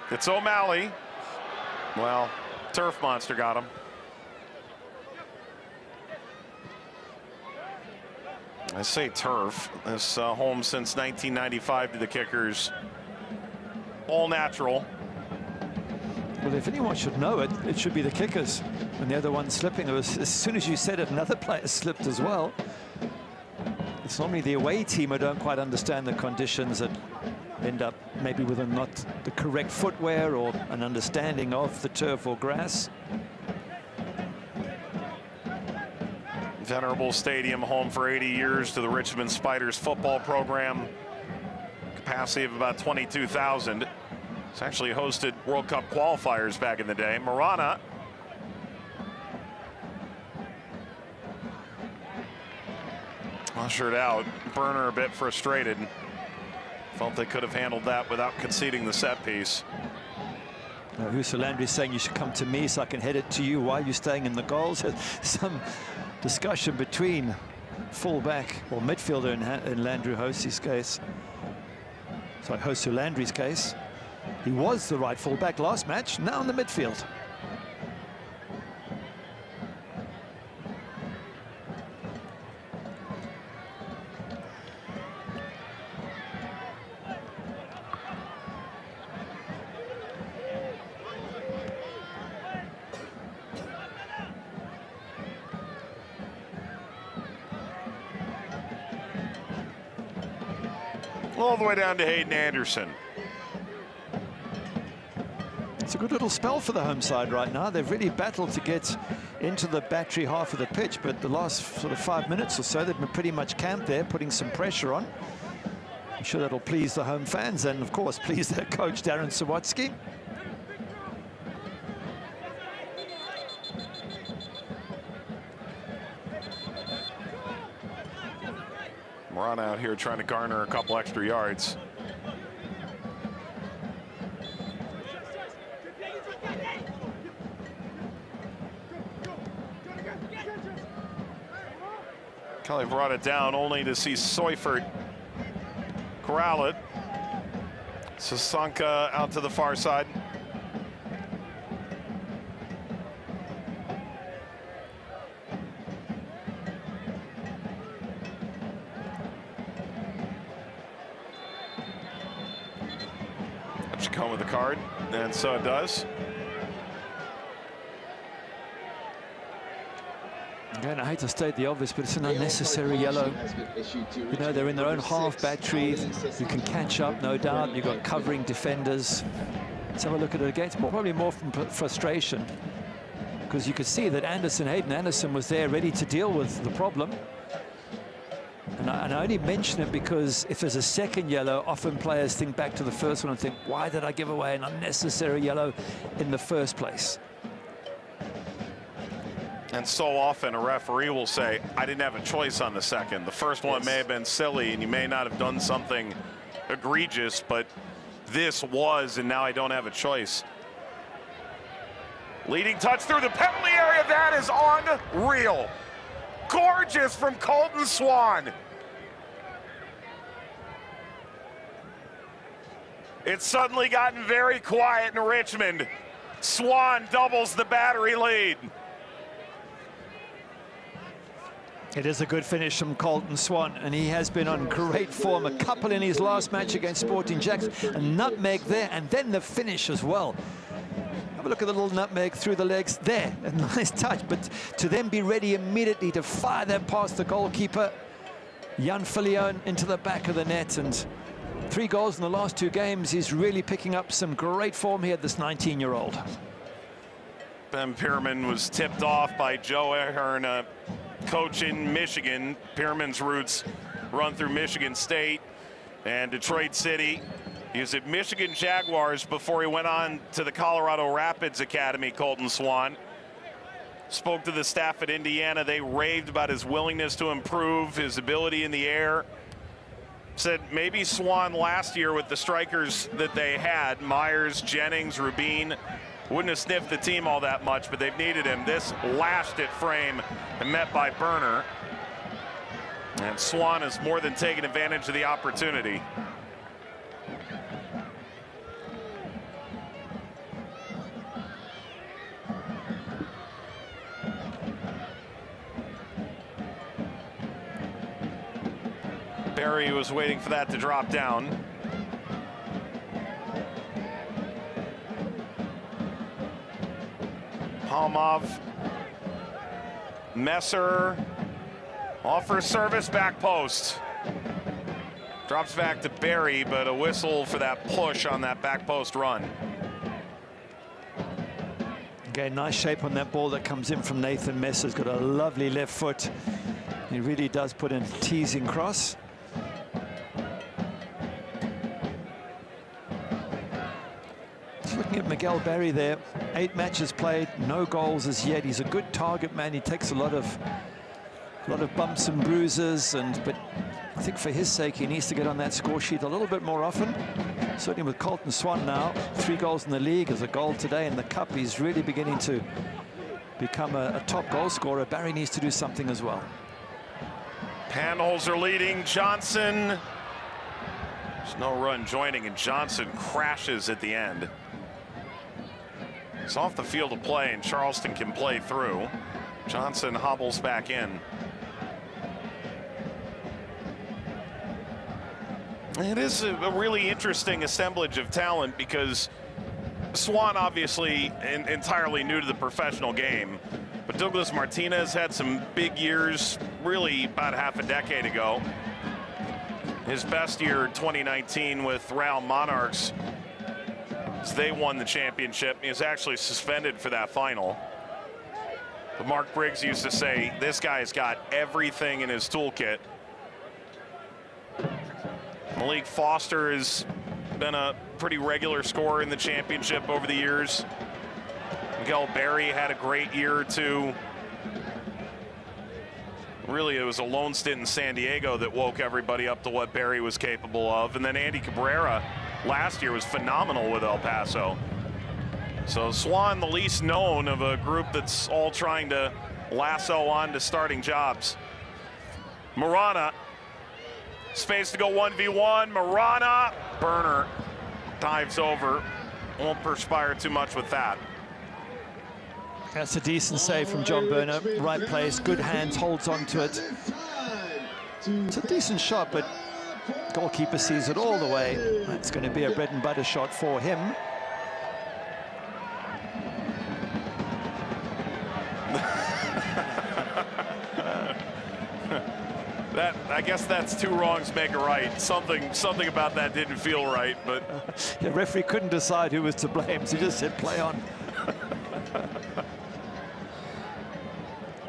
[SPEAKER 5] It's O'Malley. Well, Turf Monster got him. I say turf. This home since 1995 to the Kickers. All natural.
[SPEAKER 4] Well, if anyone should know it, it should be the Kickers. And the other one slipping. It was, as soon as you said it, another player slipped as well. It's normally the away team who don't quite understand the conditions that end up maybe with not the correct footwear or an understanding of the turf or grass.
[SPEAKER 5] Venerable Stadium, home for 80 years to the Richmond Spiders football program. Capacity of about 22,000. It's actually hosted World Cup qualifiers back in the day. Morana. Ushered out. Burner a bit frustrated. Felt they could have handled that without conceding the set piece.
[SPEAKER 4] Husso Landry saying you should come to me so I can head it to you. Why are you staying in the goals? Some discussion between fullback or midfielder in Landry Hussey's case. Sorry, Husso Landry's case. He was the right fullback last match, now in the midfield.
[SPEAKER 5] All the way down to Hayden Anderson.
[SPEAKER 4] It's a good little spell for the home side right now. They've really battled to get into the battery half of the pitch, but the last sort of 5 minutes or so, they've been pretty much camped there, putting some pressure on. I'm sure that'll please the home fans and, of course, please their coach, Darren Sawatsky.
[SPEAKER 5] Morana out here trying to garner a couple extra yards. Kelly brought it down only to see Seufert corral it. Sasanka out to the far side. That should come with the card, and so it does.
[SPEAKER 4] Again, I hate to state the obvious, but it's an unnecessary yellow. You know, they're in their own half battery. You can catch up, no doubt. You've got covering defenders. Let's have a look at it again. It's probably more from frustration, because you could see that Hayden Anderson was there ready to deal with the problem. And I only mention it because if there's a second yellow, often players think back to the first one and think, why did I give away an unnecessary yellow in the first place?
[SPEAKER 5] And so often a referee will say, I didn't have a choice on the second. The first one may have been silly and you may not have done something egregious, but this was, and now I don't have a choice. Leading touch through the penalty area. That is unreal. Gorgeous from Colton Swan. It's suddenly gotten very quiet in Richmond. Swan doubles the battery lead.
[SPEAKER 4] It is a good finish from Colton Swan, and he has been on great form. A couple in his last match against Sporting Jacks, a nutmeg there, and then the finish as well. Have a look at the little nutmeg through the legs there. A nice touch, but to then be ready immediately to fire that past the goalkeeper, Jan Filion, into the back of the net. And 3 goals in the last 2 games. He's really picking up some great form here, this 19-year-old.
[SPEAKER 5] Ben Pierman was tipped off by Joe Ahern, coach in Michigan. Pierman's roots run through Michigan State and Detroit City. He was at Michigan Jaguars before he went on to the Colorado Rapids Academy, Colton Swan. Spoke to the staff at Indiana. They raved about his willingness to improve, his ability in the air. Said maybe Swan last year with the strikers that they had, Myers, Jennings, Rubin, wouldn't have sniffed the team all that much, but they've needed him. This lashed at frame and met by Burner. And Swan has more than taken advantage of the opportunity. Barry was waiting for that to drop down. Palmov, Messer, offers service, back post. Drops back to Barry, but a whistle for that push on that back post run.
[SPEAKER 4] Again, nice shape on that ball that comes in from Nathan Messer. He's got a lovely left foot. He really does put in a teasing cross. Looking at Miguel Barry there, 8 matches played, no goals as yet. He's a good target man. He takes a lot of bumps and bruises, but I think for his sake he needs to get on that score sheet a little bit more often. Certainly with Colton Swan now, 3 goals in the league, as a goal today in the cup. He's really beginning to become a top goal scorer. Barry needs to do something as well.
[SPEAKER 5] Panholzer leading, Johnson. There's no run joining, and Johnson crashes at the end. It's off the field of play, and Charleston can play through. Johnson hobbles back in. It is a really interesting assemblage of talent, because Swan obviously entirely new to the professional game, but Douglas Martinez had some big years really about half a decade ago. His best year 2019 with Real Monarchs. They won the championship. He was actually suspended for that final. But Mark Briggs used to say, this guy's got everything in his toolkit. Malik Foster has been a pretty regular scorer in the championship over the years. Miguel Barry had a great year or 2. Really, it was a lone stint in San Diego that woke everybody up to what Barry was capable of. And then Andy Cabrera last year was phenomenal with El Paso. So Swan, the least known of a group that's all trying to lasso on to starting jobs. Marana. Space to go 1v1. Marana. Burner dives over. Won't perspire too much with that.
[SPEAKER 4] That's a decent save from John Burner. Right place, good hands, holds on to it. It's a decent shot, but goalkeeper sees it all the way. That's going to be a bread and butter shot for him.
[SPEAKER 5] I guess that's two wrongs make a right. Something about that didn't feel right, but
[SPEAKER 4] the referee couldn't decide who was to blame, so he just said play on.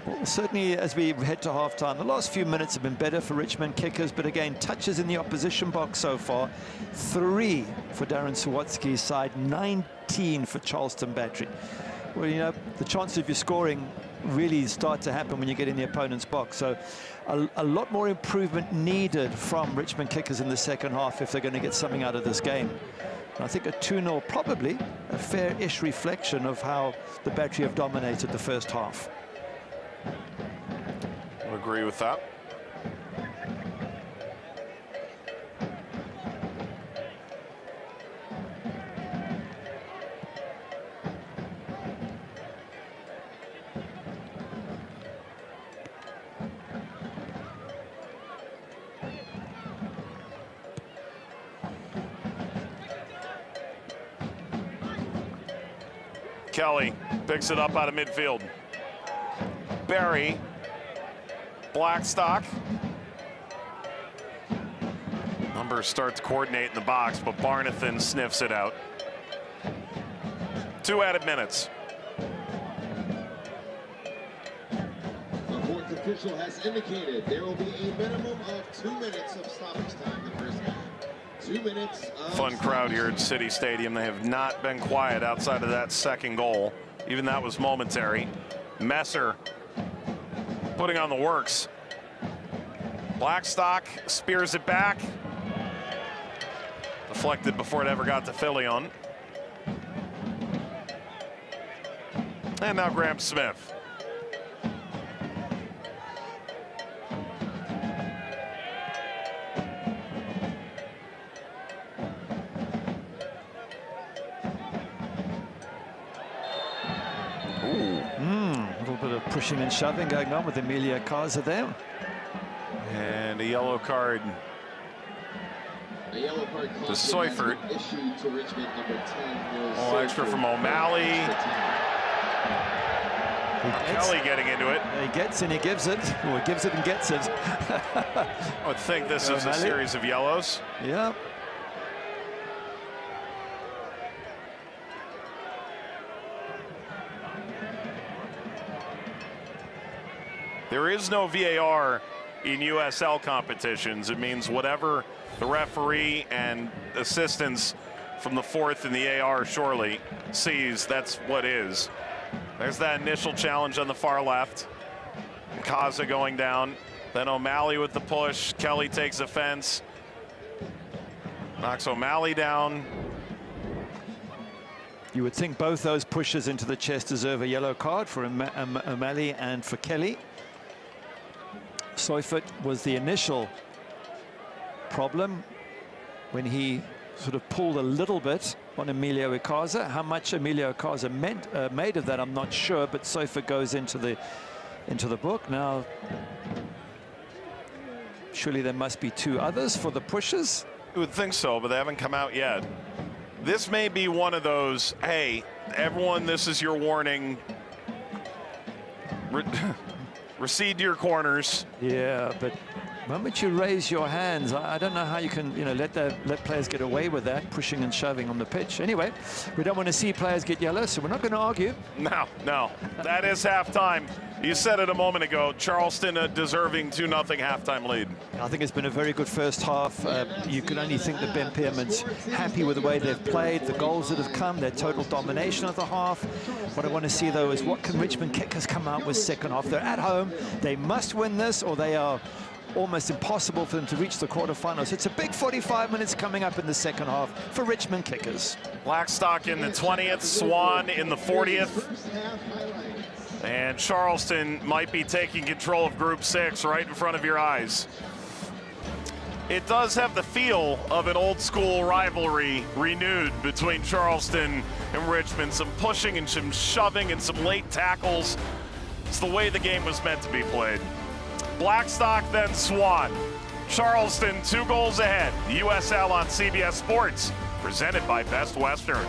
[SPEAKER 4] Well, certainly as we head to half-time, the last few minutes have been better for Richmond kickers, but again, touches in the opposition box so far. 3 for Darren Sawatsky's side, 19 for Charleston Battery. Well, you know, the chance of you scoring really start to happen when you get in the opponent's box. So a lot more improvement needed from Richmond kickers in the second half if they're going to get something out of this game. And I think a 2-0 probably a fair-ish reflection of how the Battery have dominated the first half.
[SPEAKER 5] I agree with that. Kelly picks it up out of midfield. Barry, Blackstock. Numbers start to coordinate in the box, but Barnathan sniffs it out. 2 added minutes.
[SPEAKER 6] The fourth official has indicated there will be a minimum of 2 minutes of stoppage time in the first half. 2 minutes of
[SPEAKER 5] Fun crowd here at City Stadium. They have not been quiet outside of that second goal. Even that was momentary. Messer putting on the works. Blackstock spears it back. Deflected before it ever got to Filion. And now Graham Smith.
[SPEAKER 4] A little bit of pushing and shoving going on with Emilia Kaza there.
[SPEAKER 5] And a yellow card.
[SPEAKER 6] a yellow card
[SPEAKER 5] to Seifert.
[SPEAKER 6] Issued to Richmond, number 10.
[SPEAKER 5] Oh, extra from O'Malley. Kelly getting into it.
[SPEAKER 4] He gets and he gives it, or he gives it and gets it.
[SPEAKER 5] I would think this is a series of yellows.
[SPEAKER 4] Yeah.
[SPEAKER 5] There is no VAR in USL competitions. It means whatever the referee and assistants from the fourth and the AR surely sees, that's what is. There's that initial challenge on the far left. Kaza going down. Then O'Malley with the push. Kelly takes offense. Knocks O'Malley down.
[SPEAKER 4] You would think both those pushes into the chest deserve a yellow card for O'Malley and for Kelly. Seifert was the initial problem when he sort of pulled a little bit on Emilio Icaza. How much Emilio Icaza made of that, I'm not sure, but Seifert goes into the book. Now, surely there must be two others for the pushes.
[SPEAKER 5] You would think so, but they haven't come out yet. This may be one of those, hey, everyone, this is your warning. Recede to your corners.
[SPEAKER 4] Yeah, but the moment you raise your hands, I don't know how you can, let players get away with that, pushing and shoving on the pitch. Anyway, we don't want to see players get yellow, so we're not going to argue.
[SPEAKER 5] No, that is halftime. You said it a moment ago, Charleston a deserving 2-0 halftime lead.
[SPEAKER 4] I think it's been a very good first half. You can only think that Ben Pearman's happy with the way they've played, the goals that have come, their total domination of the half. What I want to see, though, is what can Richmond kickers come out with second half. They're at home. They must win this, or they are almost impossible for them to reach the quarterfinals. It's a big 45 minutes coming up in the second half for Richmond kickers.
[SPEAKER 5] Blackstock in the 20th, Swan in the 40th. And Charleston might be taking control of Group 6 right in front of your eyes. It does have the feel of an old school rivalry renewed between Charleston and Richmond. Some pushing and some shoving and some late tackles. It's the way the game was meant to be played. Blackstock, then Swan. Charleston 2 goals ahead. The USL on CBS Sports, presented by Best Western.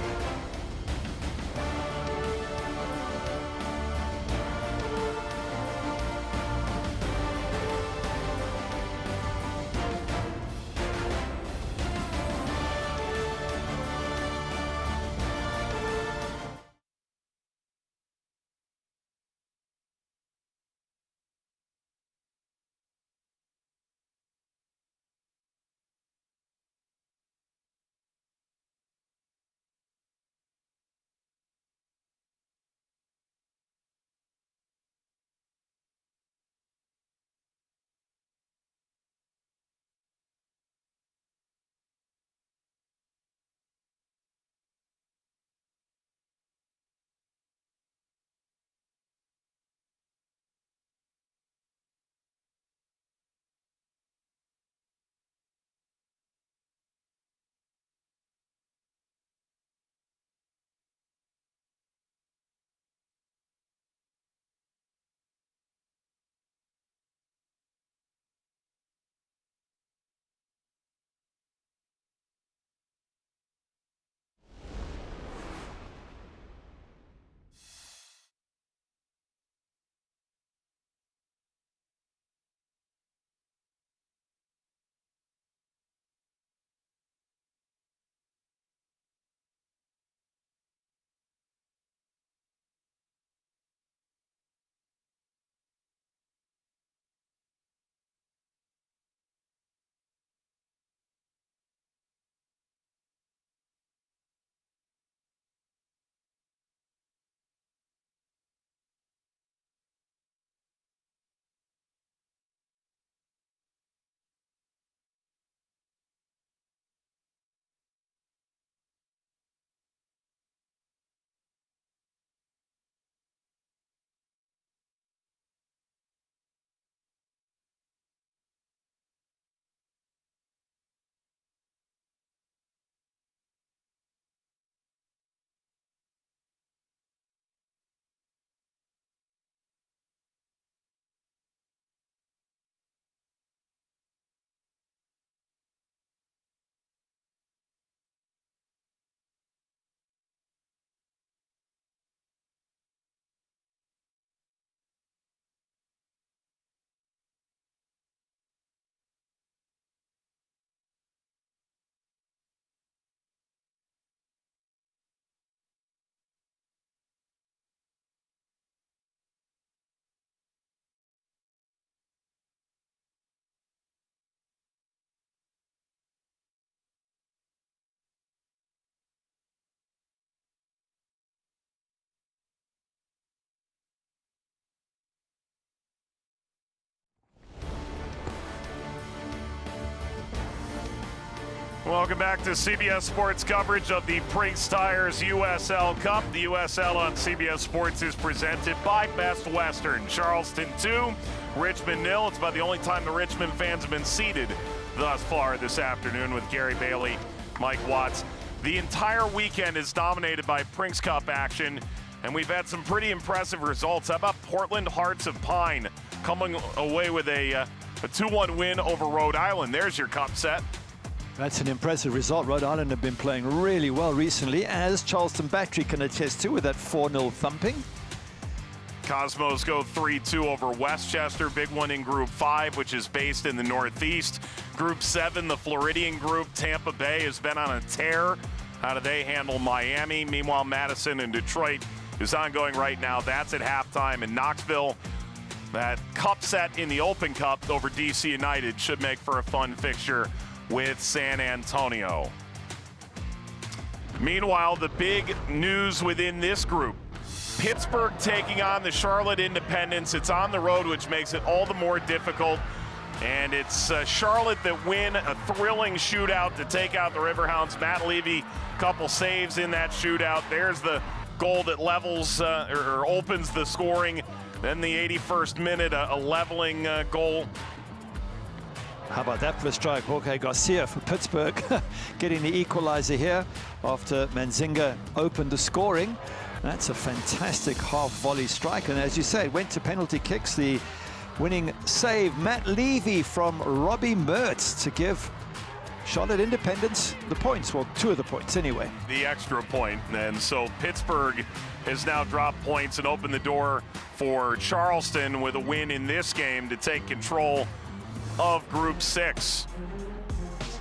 [SPEAKER 5] Welcome back to CBS Sports coverage of the Prinx Tires USL Cup. The USL on CBS Sports is presented by Best Western. Charleston 2, Richmond 0. It's about the only time the Richmond fans have been seated thus far this afternoon with Gary Bailey, Mike Watts. The entire weekend is dominated by Prinx Cup action, and we've had some pretty impressive results. How about Portland Hearts of Pine coming away with a 2-1 win over Rhode Island? There's your cup set.
[SPEAKER 4] That's an impressive result. Rhode Island have been playing really well recently, as Charleston Battery can attest to with that 4-0 thumping.
[SPEAKER 5] Cosmos go 3-2 over Westchester. Big one in Group 5, which is based in the Northeast. Group 7, the Floridian group, Tampa Bay has been on a tear. How do they handle Miami? Meanwhile, Madison and Detroit is ongoing right now. That's at halftime. In Knoxville, that cup set in the Open Cup over DC United should make for a fun fixture with San Antonio. Meanwhile, the big news within this group, Pittsburgh taking on the Charlotte Independents. It's on the road, which makes it all the more difficult. And it's Charlotte that win a thrilling shootout to take out the Riverhounds. Matt Levy, couple saves in that shootout. There's the goal that levels or opens the scoring. Then the 81st minute, a leveling goal.
[SPEAKER 4] How about that for a strike? Jorge Garcia for Pittsburgh getting the equalizer here after Manzinga opened the scoring. That's a fantastic half volley strike, and as you say, it went to penalty kicks. The winning save, Matt Levy from Robbie Mertz to give Charlotte Independence the points, well, 2 of the points anyway.
[SPEAKER 5] The extra point, and so Pittsburgh has now dropped points and opened the door for Charleston with a win in this game to take control of Group 6.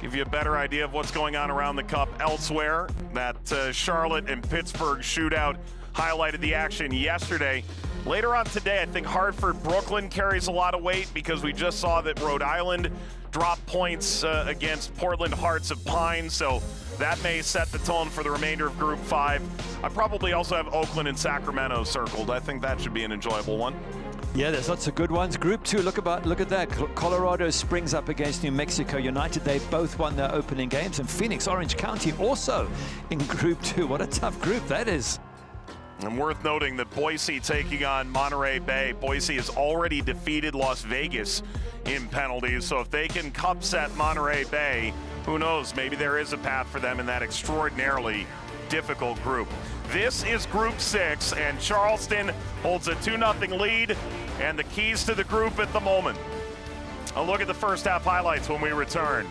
[SPEAKER 5] Give you a better idea of what's going on around the cup elsewhere. That Charlotte and Pittsburgh shootout highlighted the action yesterday. Later on today, I think Hartford-Brooklyn carries a lot of weight because we just saw that Rhode Island dropped points against Portland Hearts of Pine, so that may set the tone for the remainder of Group 5. I probably also have Oakland and Sacramento circled. I think that should be an enjoyable one.
[SPEAKER 4] Yeah, there's lots of good ones. Group 2, look at that. Colorado Springs up against New Mexico United. They both won their opening games. And Phoenix Orange County also in Group 2. What a tough group that is.
[SPEAKER 5] And worth noting that Boise taking on Monterey Bay. Boise has already defeated Las Vegas in penalties. So if they can cup set Monterey Bay, who knows, maybe there is a path for them in that extraordinarily difficult group. This is Group 6, and Charleston holds a 2-0 lead and the keys to the group at the moment. A look at the first half highlights when we return.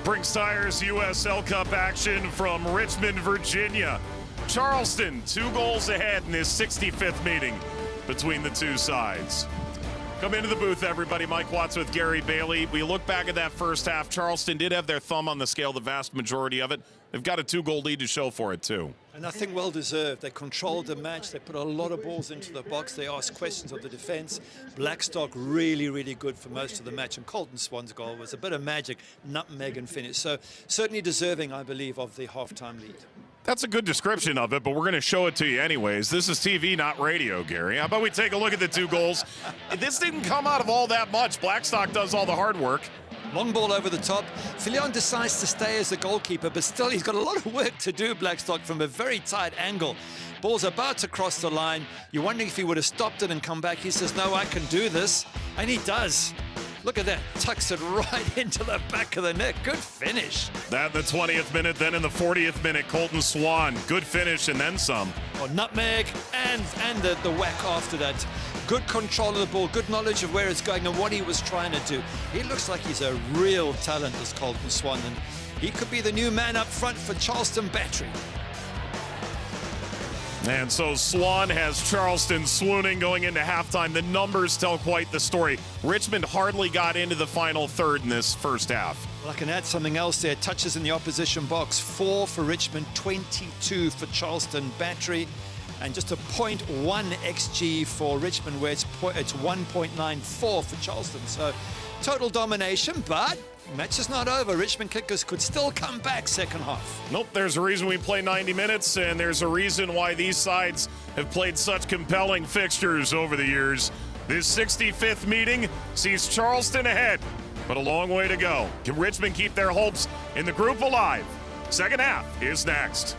[SPEAKER 5] Prinx Tires USL Cup action from Richmond, Virginia. Charleston 2 goals ahead in this 65th meeting between the two sides. Come into the booth, everybody. Mike Watts with Gary Bailey. We look back at that first half. Charleston did have their thumb on the scale, the vast majority of it. They've got a 2-goal lead to show for it, too.
[SPEAKER 4] And I think well deserved. They controlled the match. They put a lot of balls into the box. They asked questions of the defense. Blackstock really, really good for most of the match. And Colton Swan's goal was a bit of magic, nutmeg and finish. So certainly deserving, I believe, of the halftime lead.
[SPEAKER 5] That's a good description of it, but we're going to show it to you anyways. This is TV, not radio, Gary. How about we take a look at the 2 goals? This didn't come out of all that much. Blackstock does all the hard work.
[SPEAKER 4] Long ball over the top. Filion decides to stay as the goalkeeper, but still he's got a lot of work to do, Blackstock, from a very tight angle. Ball's about to cross the line. You're wondering if he would have stopped it and come back. He says, no, I can do this. And he does. Look at that. Tucks it right into the back of the net. Good finish.
[SPEAKER 5] That in the 20th minute. Then in the 40th minute, Colton Swan. Good finish and then some.
[SPEAKER 4] Oh, nutmeg and the whack after that. Good control of the ball, good knowledge of where it's going and what he was trying to do. He looks like he's a real talent, this Colton Swan, and he could be the new man up front for Charleston Battery.
[SPEAKER 5] And so Swan has Charleston swooning going into halftime. The numbers tell quite the story. Richmond hardly got into the final third in this first half.
[SPEAKER 4] Well, I can add something else there. Touches in the opposition box. 4 for Richmond, 22 for Charleston Battery. And just a 0.1 XG for Richmond, where it's 1.94 for Charleston. So total domination, but match is not over. Richmond kickers could still come back second half.
[SPEAKER 5] Nope, there's a reason we play 90 minutes, and there's a reason why these sides have played such compelling fixtures over the years. This 65th meeting sees Charleston ahead, but a long way to go. Can Richmond keep their hopes in the group alive? Second half is next.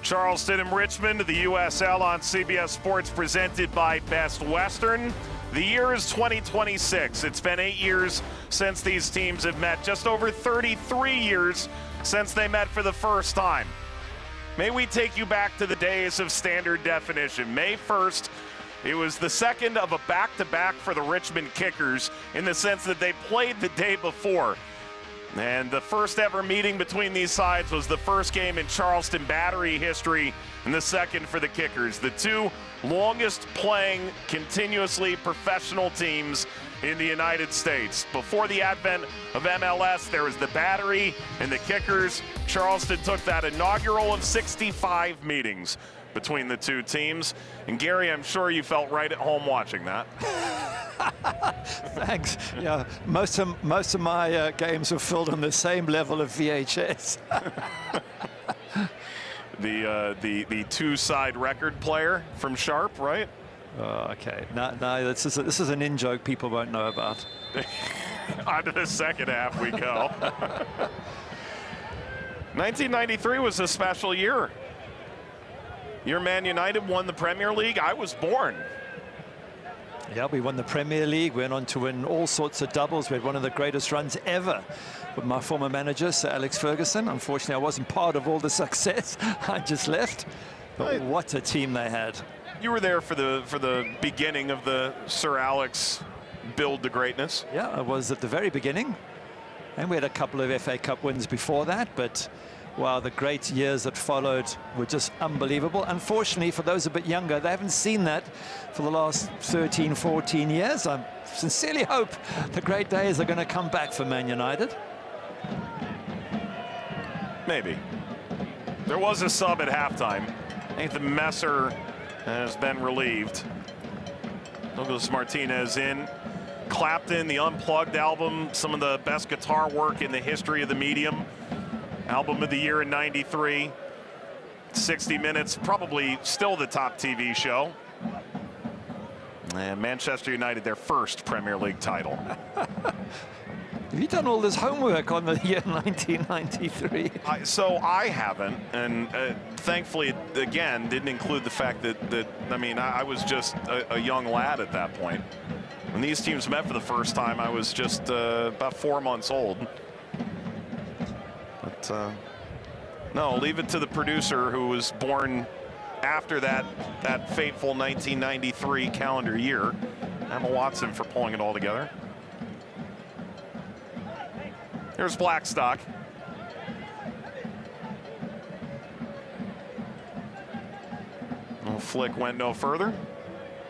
[SPEAKER 3] Charleston and Richmond, the USL on CBS Sports, presented by Best Western. The year is 2026. It's been 8 years since these teams have met, just over 33 years since they met for the first time. May we take you back to the days of standard definition. May 1st, it was the second of a back-to-back for the Richmond Kickers in the sense that they played the day before. And the first ever meeting between these sides was the first game in Charleston Battery history, and the second for the Kickers. The two longest playing continuously professional teams in the United States. Before the advent of MLS, there was the Battery and the Kickers. Charleston took that inaugural of 65 meetings between the two teams. And Gary, I'm sure you felt right at home watching that.
[SPEAKER 4] Thanks. Yeah, most of my games were filled on the same level of VHS.
[SPEAKER 3] The two-side record player from Sharp, right?
[SPEAKER 4] Oh, okay. No, this is an in-joke people won't know about.
[SPEAKER 3] On to the second half we go. 1993 was a special year. Your Man United won the Premier League. I was born.
[SPEAKER 4] Yeah, we won the Premier League. We went on to win all sorts of doubles. We had one of the greatest runs ever with my former manager, Sir Alex Ferguson. Unfortunately, I wasn't part of all the success. I just left. But what a team they had.
[SPEAKER 3] You were there for the beginning of the Sir Alex build to greatness.
[SPEAKER 4] Yeah, I was at the very beginning. And we had a couple of FA Cup wins before that. But, wow, the great years that followed were just unbelievable. Unfortunately, for those a bit younger, they haven't seen that for the last 13, 14 years. I sincerely hope the great days are going to come back for Man United.
[SPEAKER 3] Maybe. There was a sub at halftime. Nathan Messer has been relieved. Douglas Martinez in. Clapton, the Unplugged album, some of the best guitar work in the history of the medium. Album of the year in '93. 60 Minutes, probably still the top TV show. And Manchester United, their first Premier League title.
[SPEAKER 4] Have you done all this homework on the year 1993?
[SPEAKER 3] So I haven't, and thankfully, again, didn't include the fact that I mean, I was just a young lad at that point. When these teams met for the first time, I was just about 4 months old. But no, leave it to the producer who was born after that fateful 1993 calendar year, Emma Watson, for pulling it all together. Here's Blackstock. Flick went no further.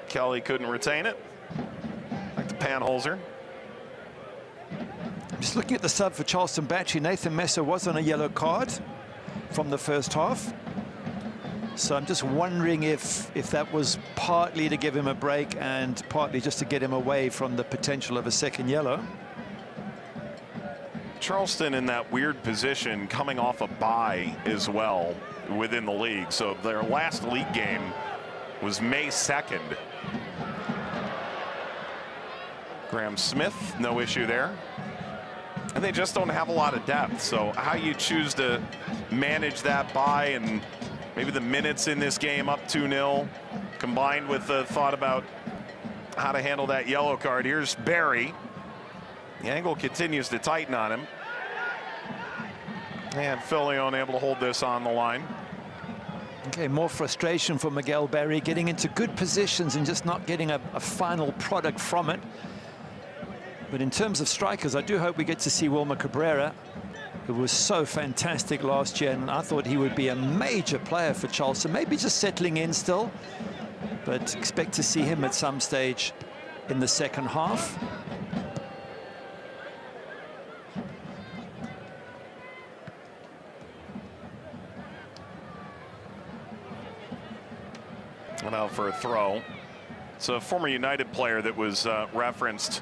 [SPEAKER 3] Kelly couldn't retain it. Like the Panholzer.
[SPEAKER 4] Just looking at the sub for Charleston Battery, Nathan Messer was on a yellow card from the first half. So I'm just wondering if that was partly to give him a break and partly just to get him away from the potential of a second yellow.
[SPEAKER 3] Charleston in that weird position, coming off a bye as well within the league. So their last league game was May 2nd. Graham Smith, no issue there. And they just don't have a lot of depth. So how you choose to manage that bye and maybe the minutes in this game up 2-0, combined with the thought about how to handle that yellow card. Here's Barry. The angle continues to tighten on him. And Philly unable to hold this on the line.
[SPEAKER 4] Okay, more frustration for Miguel Barry, getting into good positions and just not getting a final product from it. But in terms of strikers, I do hope we get to see Wilmer Cabrera, who was so fantastic last year, and I thought he would be a major player for Charleston, maybe just settling in still, but expect to see him at some stage in the second half.
[SPEAKER 3] Went out for a throw. It's a former United player that was referenced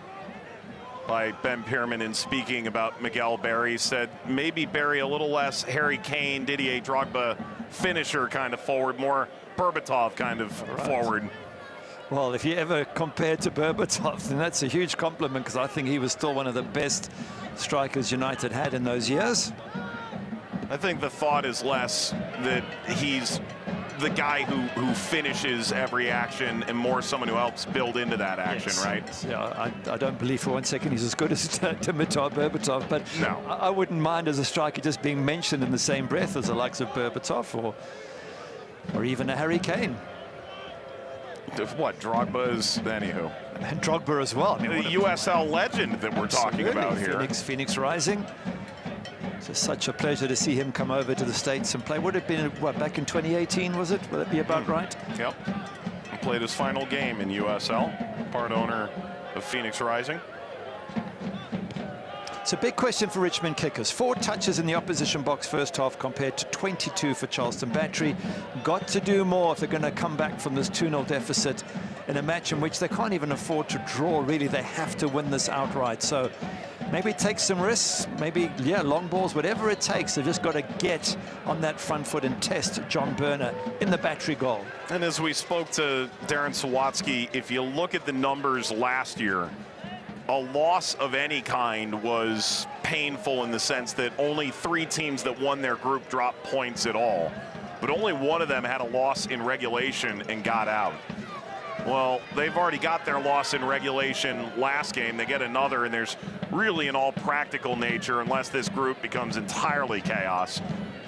[SPEAKER 3] by Ben Pierman in speaking about Miguel Barry. Said maybe Barry a little less Harry Kane, Didier Drogba finisher kind of forward, more Berbatov kind of forward.
[SPEAKER 4] Well, if you ever compared to Berbatov, then that's a huge compliment, because I think he was still one of the best strikers United had in those years.
[SPEAKER 5] I think the thought is less that he's the guy who finishes every action and more someone who helps build into that action,
[SPEAKER 4] Yes.
[SPEAKER 5] right?
[SPEAKER 4] Yeah, I don't believe for 1 second he's as good as Dimitar Berbatov, but
[SPEAKER 5] No.
[SPEAKER 4] I wouldn't mind as a striker just being mentioned in the same breath as the likes of Berbatov or even a Harry Kane.
[SPEAKER 5] What, Drogba's, anywho.
[SPEAKER 4] And Drogba as well. I mean,
[SPEAKER 5] The USL legend that we're talking about here.
[SPEAKER 4] Phoenix Rising. It's such a pleasure to see him come over to the States and play. Would it have been, what, back in 2018, was it? Would that be about right?
[SPEAKER 5] Yep. He played his final game in USL, part owner of Phoenix Rising.
[SPEAKER 4] It's a big question for Richmond kickers. 4 touches in the opposition box first half compared to 22 for Charleston Battery. Got to do more if they're going to come back from this 2-0 deficit in a match in which they can't even afford to draw. Really, they have to win this outright. So maybe take some risks, maybe, yeah, long balls, whatever it takes. They've just got to get on that front foot and test John Burner in the Battery goal.
[SPEAKER 5] And as we spoke to Darren Sawatsky, if you look at the numbers last year, a loss of any kind was painful in the sense that only 3 teams that won their group dropped points at all. But only one of them had a loss in regulation and got out. Well, they've already got their loss in regulation last game. They get another, and there's really, in all practical nature, unless this group becomes entirely chaos,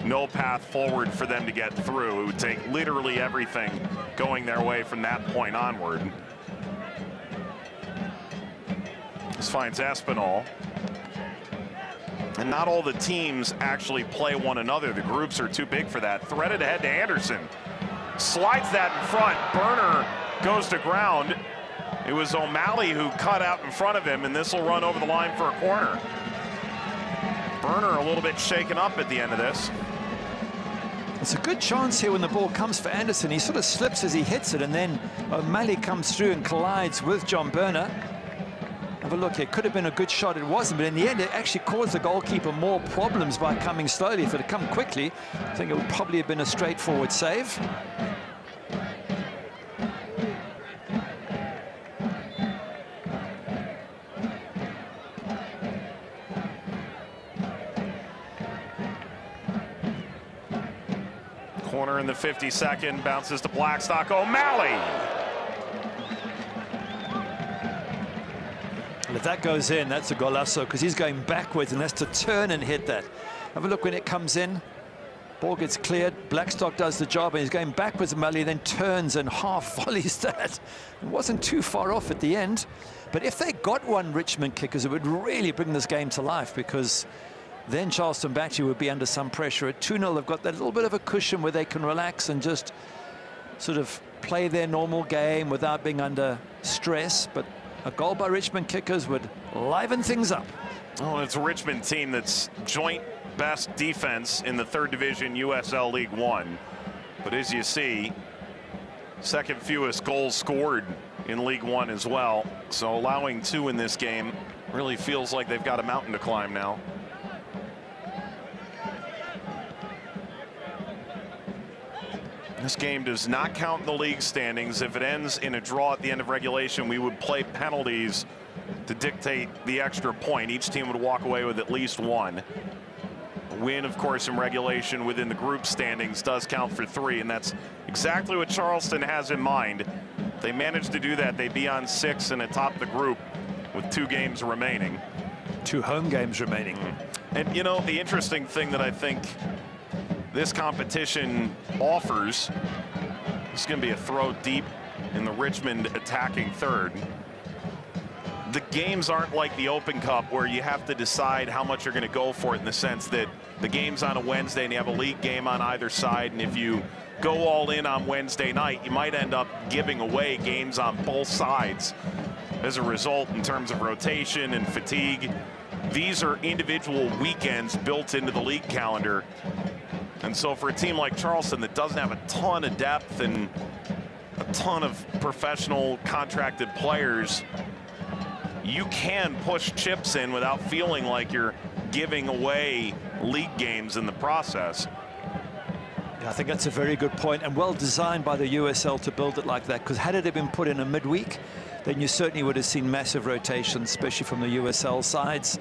[SPEAKER 5] no path forward for them to get through. It would take literally everything going their way from that point onward. This finds Espinal. And not all the teams actually play one another. The groups are too big for that. Threaded ahead to Anderson. Slides that in front. Burner goes to ground. It was O'Malley who cut out in front of him, and this will run over the line for a corner. Burner a little bit shaken up at the end of this.
[SPEAKER 4] It's a good chance here when the ball comes for Anderson. He sort of slips as he hits it, and then O'Malley comes through and collides with John Burner. Have a look here. Could have been a good shot. It wasn't, but in the end, it actually caused the goalkeeper more problems by coming slowly. If it had come quickly, I think it would probably have been a straightforward save.
[SPEAKER 5] Corner in the 52nd, bounces to Blackstock. O'Malley.
[SPEAKER 4] And if that goes in, that's a golazo, because he's going backwards and has to turn and hit that. Have a look when it comes in. Ball gets cleared. Blackstock does the job, and he's going backwards. O'Malley then turns and half volleys that. It wasn't too far off at the end. But if they got one Richmond kickers, it would really bring this game to life, because then Charleston Battery would be under some pressure. At 2-0, they've got that little bit of a cushion where they can relax and just sort of play their normal game without being under stress. But a goal by Richmond kickers would liven things up.
[SPEAKER 5] Oh, it's a Richmond team that's joint best defense in the 3rd Division USL League One. But as you see, second fewest goals scored in League One as well. So allowing 2 in this game really feels like they've got a mountain to climb now. This game does not count in the league standings. If it ends in a draw at the end of regulation, we would play penalties to dictate the extra point. Each team would walk away with at least 1. A win, of course, in regulation within the group standings does count for 3, and that's exactly what Charleston has in mind. If they manage to do that, they'd be on 6 and atop the group with 2 games remaining.
[SPEAKER 4] 2 home games remaining.
[SPEAKER 5] And, you know, the interesting thing that I think this competition offers is going to be a throw deep in the Richmond attacking third. The games aren't like the Open Cup where you have to decide how much you're going to go for it, in the sense that the game's on a Wednesday and you have a league game on either side, and if you go all in on Wednesday night, you might end up giving away games on both sides as a result in terms of rotation and fatigue. These are individual weekends built into the league calendar. And so for a team like Charleston that doesn't have a ton of depth and a ton of professional contracted players, you can push chips in without feeling like you're giving away league games in the process.
[SPEAKER 4] Yeah, I think that's a very good point, and well designed by the USL to build it like that, because had it been put in a midweek, then you certainly would have seen massive rotations, especially from the USL sides.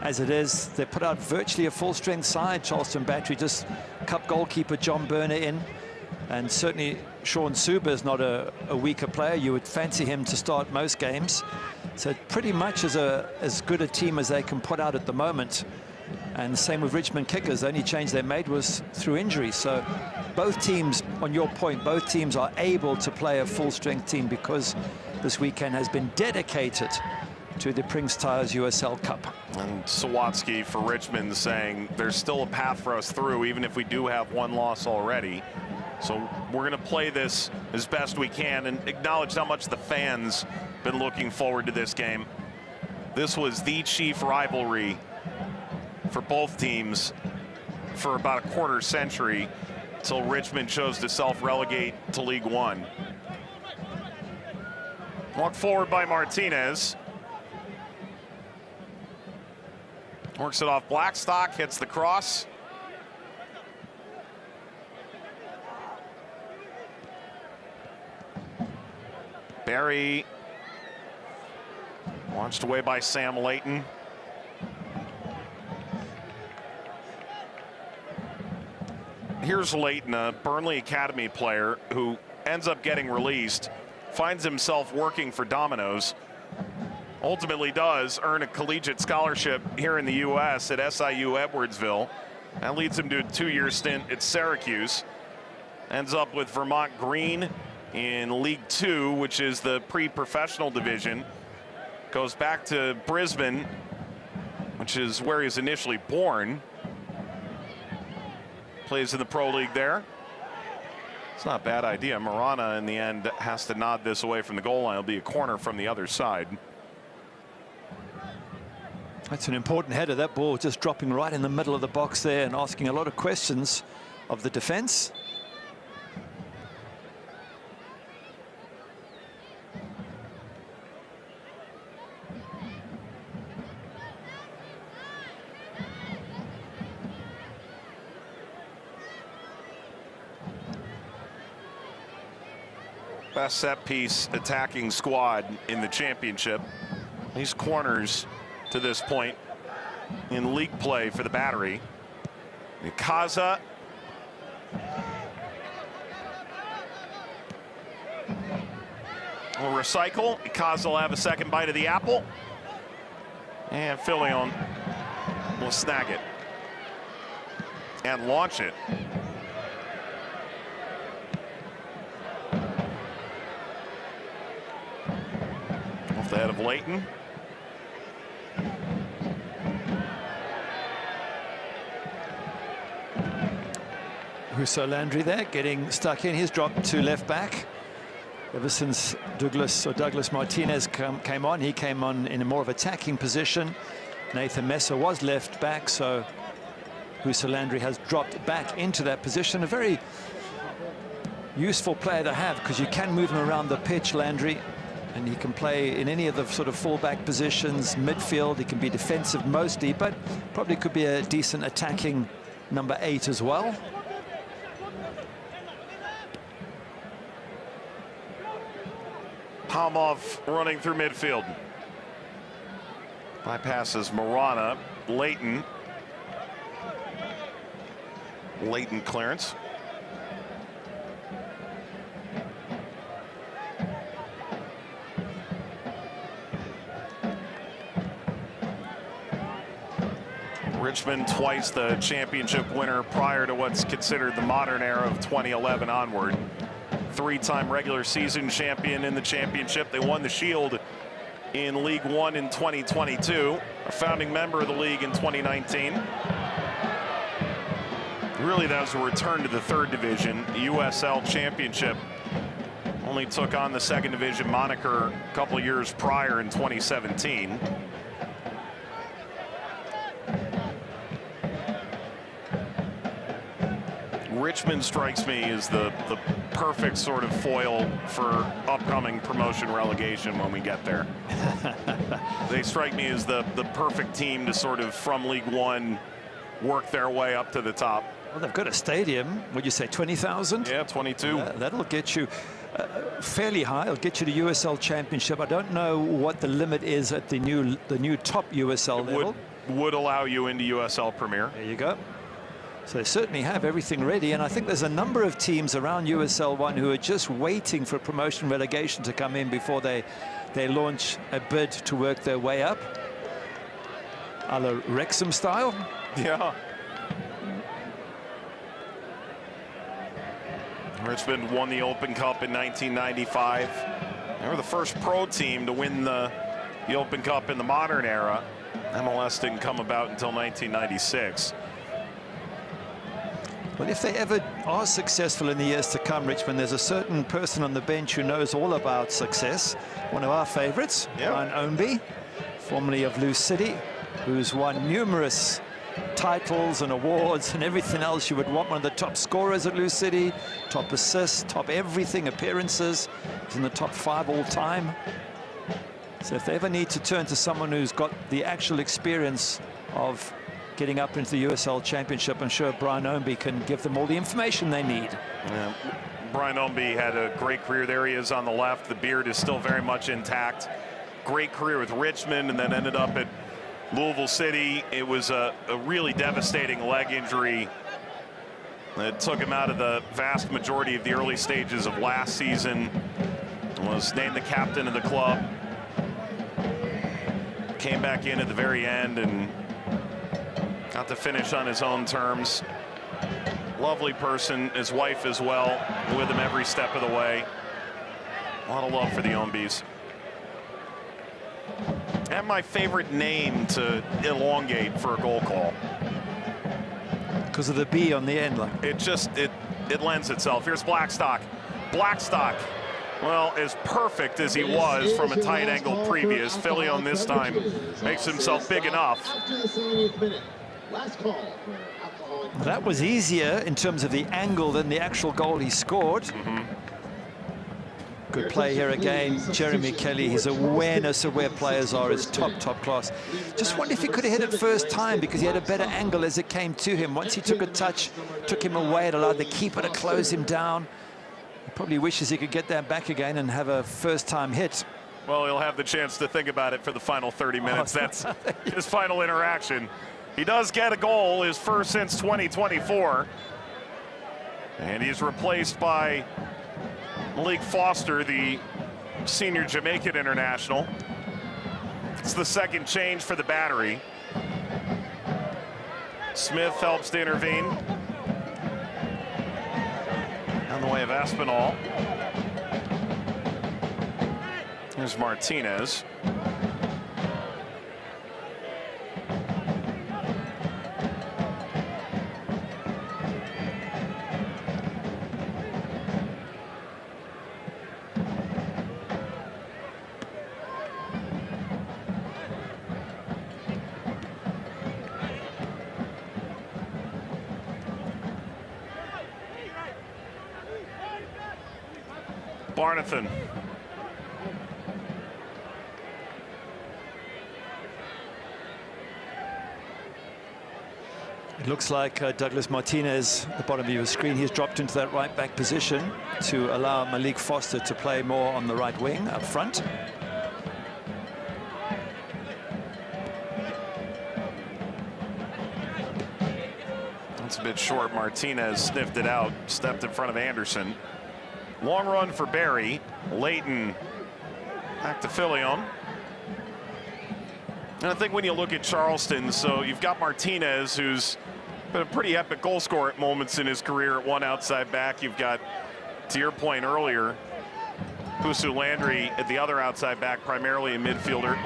[SPEAKER 4] as it is. They put out virtually a full-strength side. Charleston Battery, just cup goalkeeper John Burner in. And certainly Sean Suba is not a weaker player. You would fancy him to start most games. So pretty much as good a team as they can put out at the moment. And the same with Richmond kickers. The only change they made was through injury. So both teams, on your point, both teams are able to play a full-strength team because this weekend has been dedicated to the Prinx Tires USL Cup.
[SPEAKER 5] And Sawatsky for Richmond saying there's still a path for us through, even if we do have one loss already. So we're going to play this as best we can and acknowledge how much the fans been looking forward to this game. This was the chief rivalry for both teams for about a quarter century until Richmond chose to self-relegate to League One. Walked forward by Martinez. Works it off Blackstock, hits the cross. Barry launched away by Sam Layton. Here's Layton, a Burnley Academy player who ends up getting released, finds himself working for Domino's, ultimately does earn a collegiate scholarship here in the U.S. at SIU Edwardsville. That leads him to a 2-year stint at Syracuse. Ends up with Vermont Green in League Two, which is the pre-professional division. Goes back to Brisbane, which is where he was initially born. Plays in the Pro League there. It's not a bad idea. Marana, in the end, has to nod this away from the goal line. It'll be a corner from the other side.
[SPEAKER 4] That's an important header. That ball just dropping right in the middle of the box there and asking a lot of questions of the defense.
[SPEAKER 5] Best set piece attacking squad in the championship. These corners to this point in league play for the Battery. Ikaza. Will recycle. Ikaza will have a second bite of the apple. And Filion will snag it and launch it. Off the head of Layton.
[SPEAKER 4] Russo Landry there getting stuck in. He's dropped to left back. Ever since Douglas Martinez came on, he came on in a more of attacking position. Nathan Messer was left back, so Russo Landry has dropped back into that position. A very useful player to have because you can move him around the pitch, Landry, and he can play in any of the sort of fullback positions, midfield. He can be defensive mostly, but probably could be a decent attacking number 8 as well.
[SPEAKER 5] Palmov running through midfield. Bypasses Marana. Layton. Layton clearance. Richmond, twice the championship winner prior to what's considered the modern era of 2011 onward. 3-time regular season champion in the championship. They won the Shield in League One in 2022. A founding member of the league in 2019. Really, that was a return to the 3rd division. USL Championship only took on the 2nd division moniker a couple years prior in 2017. Richmond strikes me as the perfect sort of foil for upcoming promotion relegation when we get there. They strike me as the perfect team to sort of, from League One, work their way up to the top.
[SPEAKER 4] Well, they've got a stadium. Would you say 20,000?
[SPEAKER 5] Yeah, 22.
[SPEAKER 4] That'll get you fairly high. It'll get you to USL Championship. I don't know what the limit is at the new top USL level.
[SPEAKER 5] would allow you into USL Premier.
[SPEAKER 4] There you go. So they certainly have everything ready, and I think there's a number of teams around USL 1 who are just waiting for promotion relegation to come in before they launch a bid to work their way up, a la Wrexham style.
[SPEAKER 5] Yeah. Richmond won the Open Cup in 1995. They were the first pro team to win the Open Cup in the modern era. MLS didn't come about until 1996.
[SPEAKER 4] Well, if they ever are successful in the years to come, Richmond, there's a certain person on the bench who knows all about success. One of our favorites, Brian Ownby, formerly of Lou City, who's won numerous titles and awards and everything else you would want. One of the top scorers at Lou City, top assists, top everything, appearances. He's in the top 5 all time. So if they ever need to turn to someone who's got the actual experience of getting up into the USL Championship, I'm sure Brian Ownby can give them all the information they need.
[SPEAKER 5] Yeah. Brian Ownby had a great career. There he is on the left. The beard is still very much intact. Great career with Richmond, and then ended up at Louisville City. It was a really devastating leg injury that took him out of the vast majority of the early stages of last season. Was named the captain of the club. Came back in at the very end and got to finish on his own terms. Lovely person, his wife as well, with him every step of the way. A lot of love for the Ownbys. And my favorite name to elongate for a goal call.
[SPEAKER 4] Because of the B on the end. Like.
[SPEAKER 5] It lends itself. Here's Blackstock. Blackstock, well, as perfect as he was from a tight angle previous, Filion this time makes himself big enough.
[SPEAKER 6] After the 70th minute, last call for alcohol.
[SPEAKER 4] That was easier in terms of the angle than the actual goal he scored. Good play here again. Jeremy Kelly, his awareness of where players are is top class. Just wonder if he could have hit it first time, because he had a better angle as it came to him. Once he took a touch, took him away, it allowed the keeper to close him down. He probably wishes he could get that back again and have a first-time hit.
[SPEAKER 5] Well, he'll have the chance to think about it for the final 30 minutes. That's his final interaction. He does get a goal, his first since 2024. And he's replaced by Malik Foster, the senior Jamaican international. It's the second change for the Battery. Smith helps to intervene. On the way of Aspinall. Here's Martinez. Barnathan.
[SPEAKER 4] It looks like Douglas Martinez, at the bottom of your screen, he's dropped into that right back position to allow Malik Foster to play more on the right wing up front.
[SPEAKER 5] That's a bit short. Martinez sniffed it out, stepped in front of Anderson. Long run for Barry. Leighton back to Filion. And I think when you look at Charleston, so you've got Martinez, who's been a pretty epic goal scorer at moments in his career at one outside back. You've got, to your point earlier, Husu Landry at the other outside back, primarily a midfielder.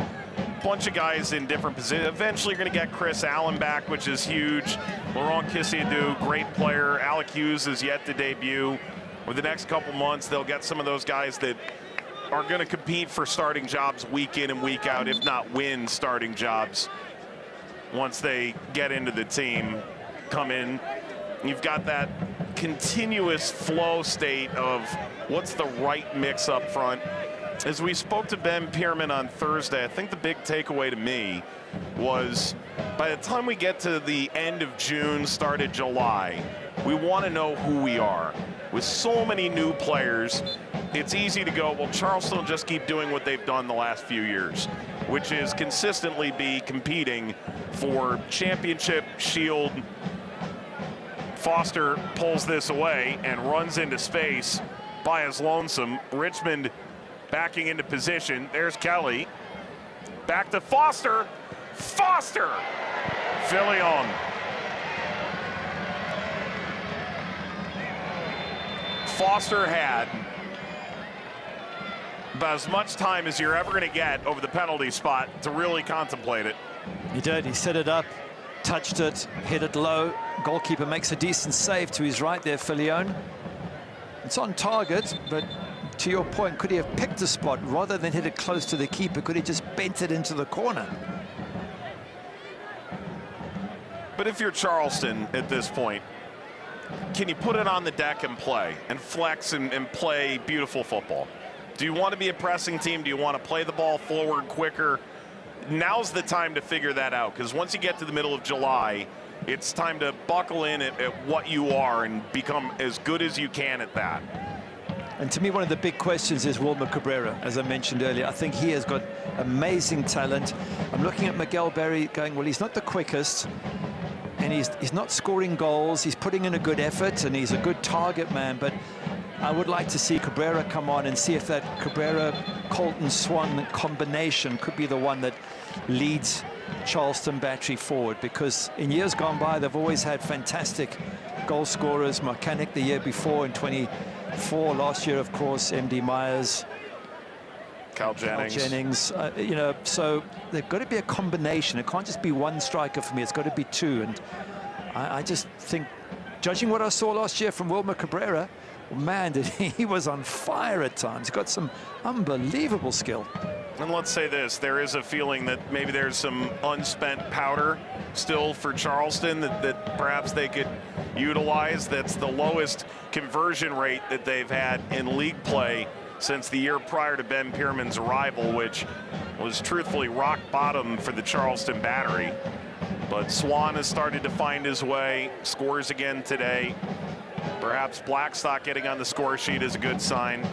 [SPEAKER 5] Bunch of guys in different positions. Eventually you're going to get Chris Allen back, which is huge. Laurent Kisiadou, great player. Alec Hughes is yet to debut. Over the next couple months, they'll get some of those guys that are going to compete for starting jobs week in and week out, if not win starting jobs once they get into the team, come in. You've got that continuous flow state of what's the right mix up front. As we spoke to Ben Pierman on Thursday, I think the big takeaway to me was by the time we get to the end of June, start of July, we want to know who we are. With so many new players, it's easy to go, well, Charleston will just keep doing what they've done the last few years, which is consistently be competing for championship, shield. Foster pulls this away and runs into space by his lonesome. Richmond backing into position. There's Kelly. Back to Foster. Foster! Fillion. Foster had about as much time as you're ever going to get over the penalty spot to really contemplate it.
[SPEAKER 4] He did. He set it up, touched it, hit it low. Goalkeeper makes a decent save to his right there, Fillion. It's on target, but to your point, could he have picked a spot rather than hit it close to the keeper? Could he just bent it into the corner?
[SPEAKER 5] But if you're Charleston at this point, can you put it on the deck and play and flex and play beautiful football? Do you want to be a pressing team? Do you want to play the ball forward quicker? Now's the time to figure that out, because once you get to the middle of July, it's time to buckle in at what you are and become as good as you can at that.
[SPEAKER 4] And to me, one of the big questions is Wilmer Cabrera, as I mentioned earlier. I think he has got amazing talent. I'm looking at Miguel Berry going, well, he's not the quickest, and he's not scoring goals. He's putting in a good effort, and he's a good target man, but I would like to see Cabrera come on and see if that Cabrera-Colton-Swan combination could be the one that leads Charleston Battery forward, because in years gone by, they've always had fantastic goal scorers. Mechanic the year before in 24, last year, of course, MD Myers,
[SPEAKER 5] Cal Jennings.
[SPEAKER 4] You know, so they've got to be a combination. It can't just be one striker for me. It's got to be two. And I just think, judging what I saw last year from Wilmer Cabrera, man, he was on fire at times. He's got some unbelievable skill.
[SPEAKER 5] And let's say this, there is a feeling that maybe there's some unspent powder still for Charleston that perhaps they could utilize. That's the lowest conversion rate that they've had in league play since the year prior to Ben Pierman's arrival, which was truthfully rock bottom for the Charleston Battery. But Swan has started to find his way, scores again today. Perhaps Blackstock getting on the score sheet is a good sign.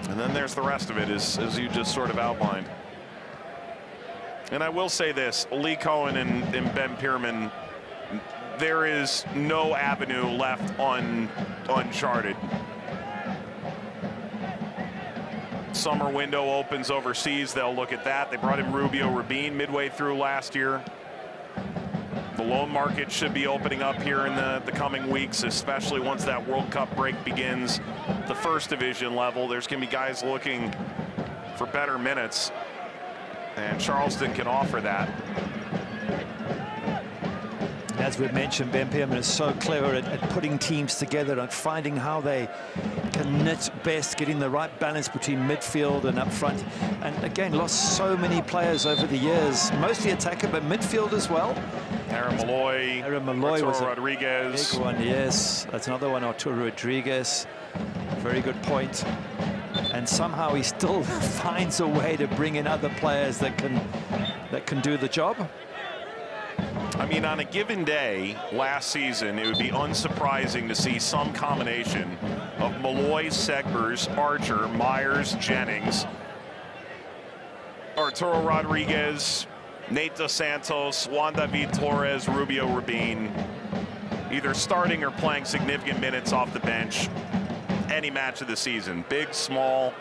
[SPEAKER 5] And then there's the rest of it, as you just sort of outlined. And I will say this, Lee Cohen and Ben Pierman, there is no avenue left uncharted. Summer window opens overseas, they'll look at that. They brought in Rubio Rabin midway through last year. The loan market should be opening up here in the coming weeks, especially once that World Cup break begins. The first division level, there's going to be guys looking for better minutes, and Charleston can offer that.
[SPEAKER 4] As we've mentioned, Ben Pierman is so clever at putting teams together and finding how they can knit best, getting the right balance between midfield and up front. And again, lost so many players over the years, mostly attacker, but midfield as well.
[SPEAKER 5] Aaron Malloy
[SPEAKER 4] was
[SPEAKER 5] Arturo Rodriguez.
[SPEAKER 4] Big one, yes. That's another one, Arturo Rodriguez. Very good point. And somehow he still finds a way to bring in other players that can do the job.
[SPEAKER 5] I mean, on a given day last season, it would be unsurprising to see some combination of Malloy, Segbers, Archer, Myers, Jennings, Arturo Rodriguez, Nate Dos Santos, Juan David Torres, Rubio Rabin, either starting or playing significant minutes off the bench any match of the season. Big, small,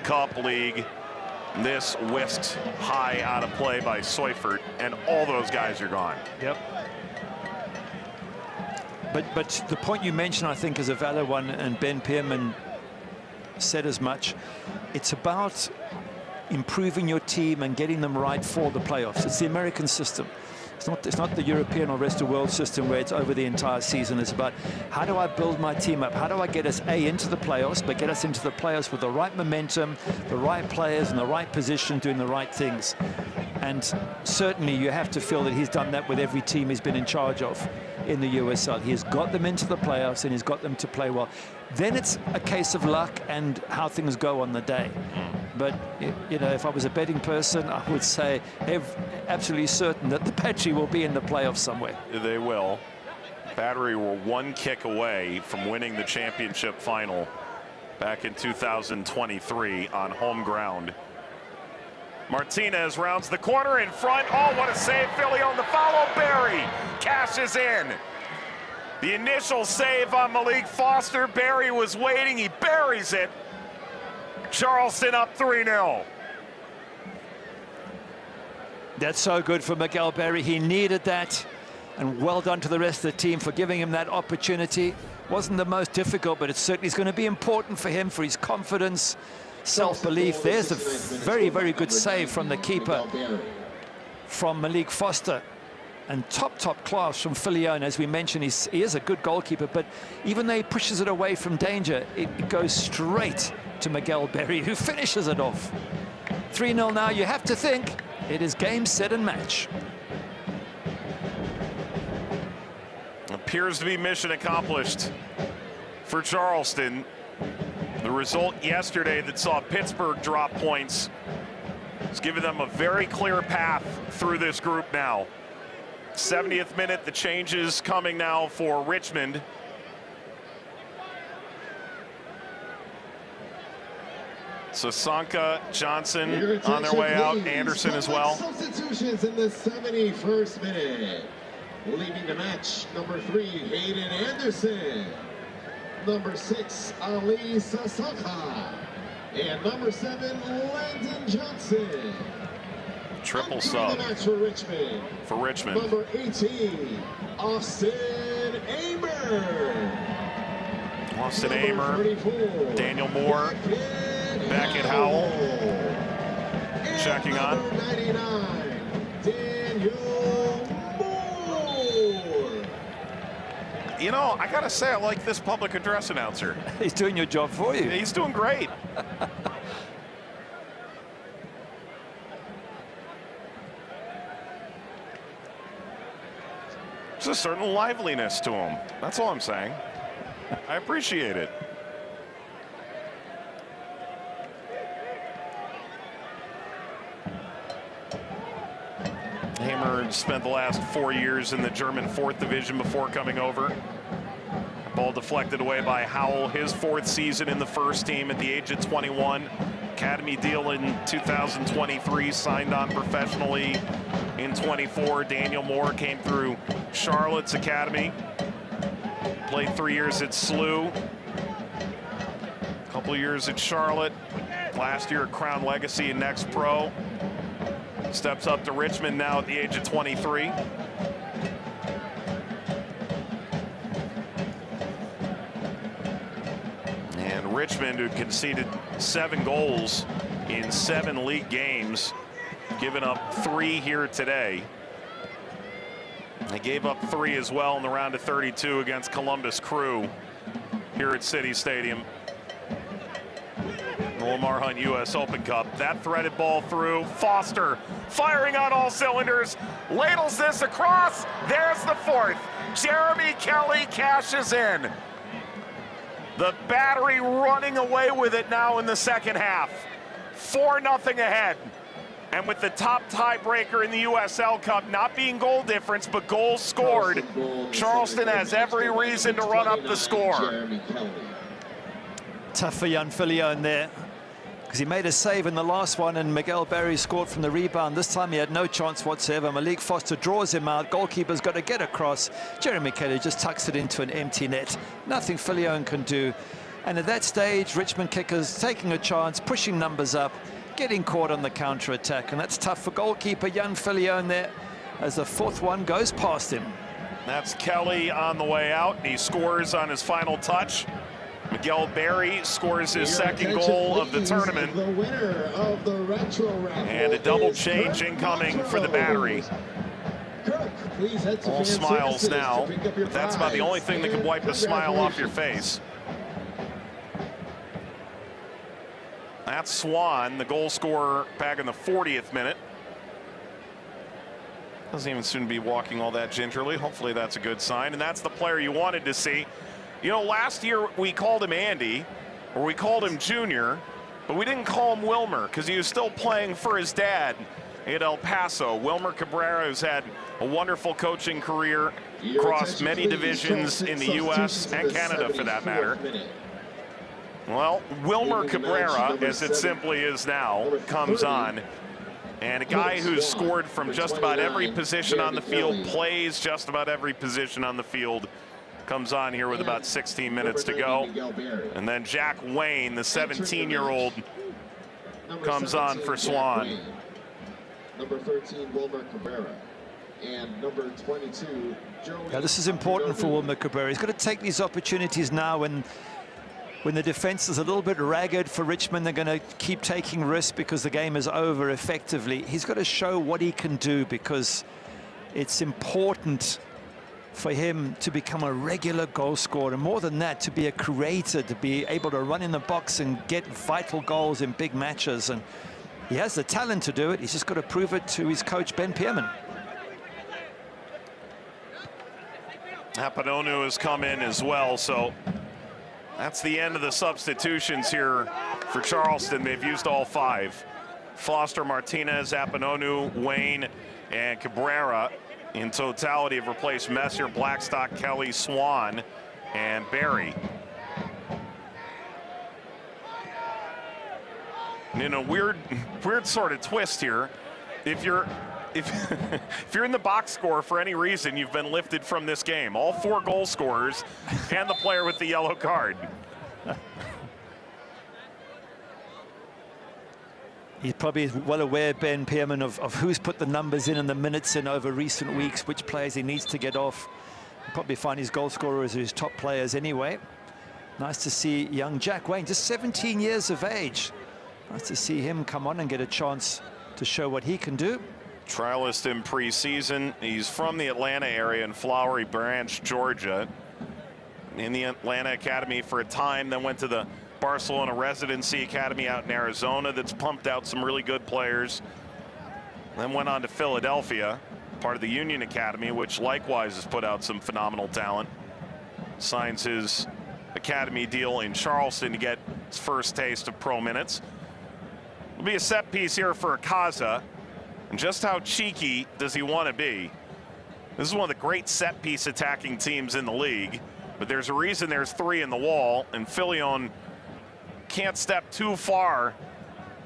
[SPEAKER 5] cup, league. This whisked high out of play by Seufert, and all those guys are gone.
[SPEAKER 4] Yep. But the point you mentioned, I think, is a valid one, and Ben Pierman said as much. It's about improving your team and getting them right for the playoffs. It's the American system. It's not the European or rest of the world system where it's over the entire season. It's about, how do I build my team up? How do I get us into the playoffs, but get us into the playoffs with the right momentum, the right players in the right position, doing the right things. And certainly you have to feel that he's done that with every team he's been in charge of in the USL. He has got them into the playoffs and he's got them to play well. Then it's a case of luck and how things go on the day. But, you know, if I was a betting person, I would say absolutely certain that the Battery will be in the playoffs somewhere.
[SPEAKER 5] They will. Battery were one kick away from winning the championship final back in 2023 on home ground. Martinez rounds the corner in front. Oh, what a save, Philly on the follow. Barry cashes in. The initial save on Malik Foster. Barry was waiting. He buries it. Charleston up 3-0.
[SPEAKER 4] That's so good for Miguel Barry. He needed that. And well done to the rest of the team for giving him that opportunity. Wasn't the most difficult, but it certainly is going to be important for him, for his confidence, self-belief. There's a very, very good save from the keeper, from Malik Foster. And top class from Filione. As we mentioned, he is a good goalkeeper, but even though he pushes it away from danger, it goes straight to Miguel Barry, who finishes it off. 3-0 now. You have to think it is game, set, and match.
[SPEAKER 5] Appears to be mission accomplished for Charleston. The result yesterday that saw Pittsburgh drop points has given them a very clear path through this group now. 70th minute, the changes coming now for Richmond. Sasanka, Johnson on their way out, Anderson as well.
[SPEAKER 6] Substitutions in the 71st minute. Leaving the match, number 3, Hayden Anderson. Number 6, Ali Sasanka. And number 7, Landon Johnson.
[SPEAKER 5] Triple sub for Richmond.
[SPEAKER 6] Number 18, Austin Amer.
[SPEAKER 5] Austin Amer, Daniel Moore, Beckett Howell, checking on.
[SPEAKER 6] Number 99, Daniel Moore.
[SPEAKER 5] You know, I gotta say, I like this public address announcer.
[SPEAKER 4] He's doing your job for you.
[SPEAKER 5] He's doing great. There's a certain liveliness to him. That's all I'm saying. I appreciate it. Hamer spent the last 4 years in the German 4th division before coming over. Ball deflected away by Howell, his 4th season in the first team at the age of 21. Academy deal in 2023, signed on professionally in 24. Daniel Moore came through Charlotte's academy, played 3 years at SLU, a couple years at Charlotte, last year at Crown Legacy and Next Pro. Steps up to Richmond now at the age of 23. And Richmond, who conceded 7 goals in 7 league games, given up 3 here today. They gave up 3 as well in the round of 32 against Columbus Crew here at City Stadium. The Lamar Hunt U.S. Open Cup. That threaded ball through. Foster firing on all cylinders. Ladles this across. There's the 4th. Jeremy Kelly cashes in. The Battery running away with it now in the second half. 4-0 ahead. And with the top tiebreaker in the USL Cup not being goal difference, but goals scored, Charleston has every reason to run up the score.
[SPEAKER 4] Tough for Jan Filione there, because he made a save in the last one and Miguel Barry scored from the rebound. This time he had no chance whatsoever. Malik Foster draws him out. Goalkeeper's got to get across. Jeremy Kelly just tucks it into an empty net. Nothing Filione can do. And at that stage, Richmond kickers taking a chance, pushing numbers up, getting caught on the counter-attack. And that's tough for goalkeeper Jan Filione there, as the 4th one goes past him.
[SPEAKER 5] That's Kelly on the way out, and he scores on his final touch. Miguel Barry scores his 2nd goal of the tournament.
[SPEAKER 6] The winner of the retro
[SPEAKER 5] and a double change incoming for the Battery. All smiles now, but that's about the only thing that can wipe a smile off your face. That's Swan, the goal scorer, back in the 40th minute. Doesn't even seem to be walking all that gingerly. Hopefully that's a good sign, and that's the player you wanted to see. You know, last year we called him Andy, or we called him Junior, but we didn't call him Wilmer because he was still playing for his dad at El Paso. Wilmer Cabrera, who's had a wonderful coaching career across many divisions in the U.S. and Canada, for that matter. Well, Wilmer Cabrera, as it simply is now, comes on. And a guy who's scored from just about every position on the field, plays just about every position on the field, comes on here with about 16 minutes to go. And then Jack Wayne, the 17-year-old, comes on for Swan.
[SPEAKER 6] Number 13, Wilmer Cabrera. And number 22, Joey.
[SPEAKER 4] Yeah, this is important for Wilmer Cabrera. He's got to take these opportunities now when the defense is a little bit ragged for Richmond. They're going to keep taking risks because the game is over effectively. He's got to show what he can do, because it's important for him to become a regular goal scorer, and more than that, to be a creator, to be able to run in the box and get vital goals in big matches. And he has the talent to do it. He's just got to prove it to his coach, Ben Pearman.
[SPEAKER 5] Apanonu has come in as well, so that's the end of the substitutions here for Charleston. They've used all 5. Foster, Martinez, Apanonu, Wayne, and Cabrera in totality have replaced Messer, Blackstock, Kelly, Swan, and Barry. And in a weird sort of twist here, if you're in the box score for any reason, you've been lifted from this game. All 4 goal scorers and the player with the yellow card.
[SPEAKER 4] He's probably well aware, Ben Pearman, of who's put the numbers in and the minutes in over recent weeks, which players he needs to get off. He'll probably find his goal scorers as his top players anyway. Nice to see young Jack Wayne, just 17 years of age. Nice to see him come on and get a chance to show what he can do.
[SPEAKER 5] Trialist in preseason. He's from the Atlanta area in Flowery Branch, Georgia. In the Atlanta Academy for a time, then went to the Barcelona Residency Academy out in Arizona that's pumped out some really good players. Then went on to Philadelphia, part of the Union Academy, which likewise has put out some phenomenal talent. Signs his academy deal in Charleston to get his first taste of pro minutes. It'll be a set piece here for Akaza. And just how cheeky does he want to be? This is one of the great set piece attacking teams in the league, but there's a reason there's 3 in the wall, and Filion can't step too far.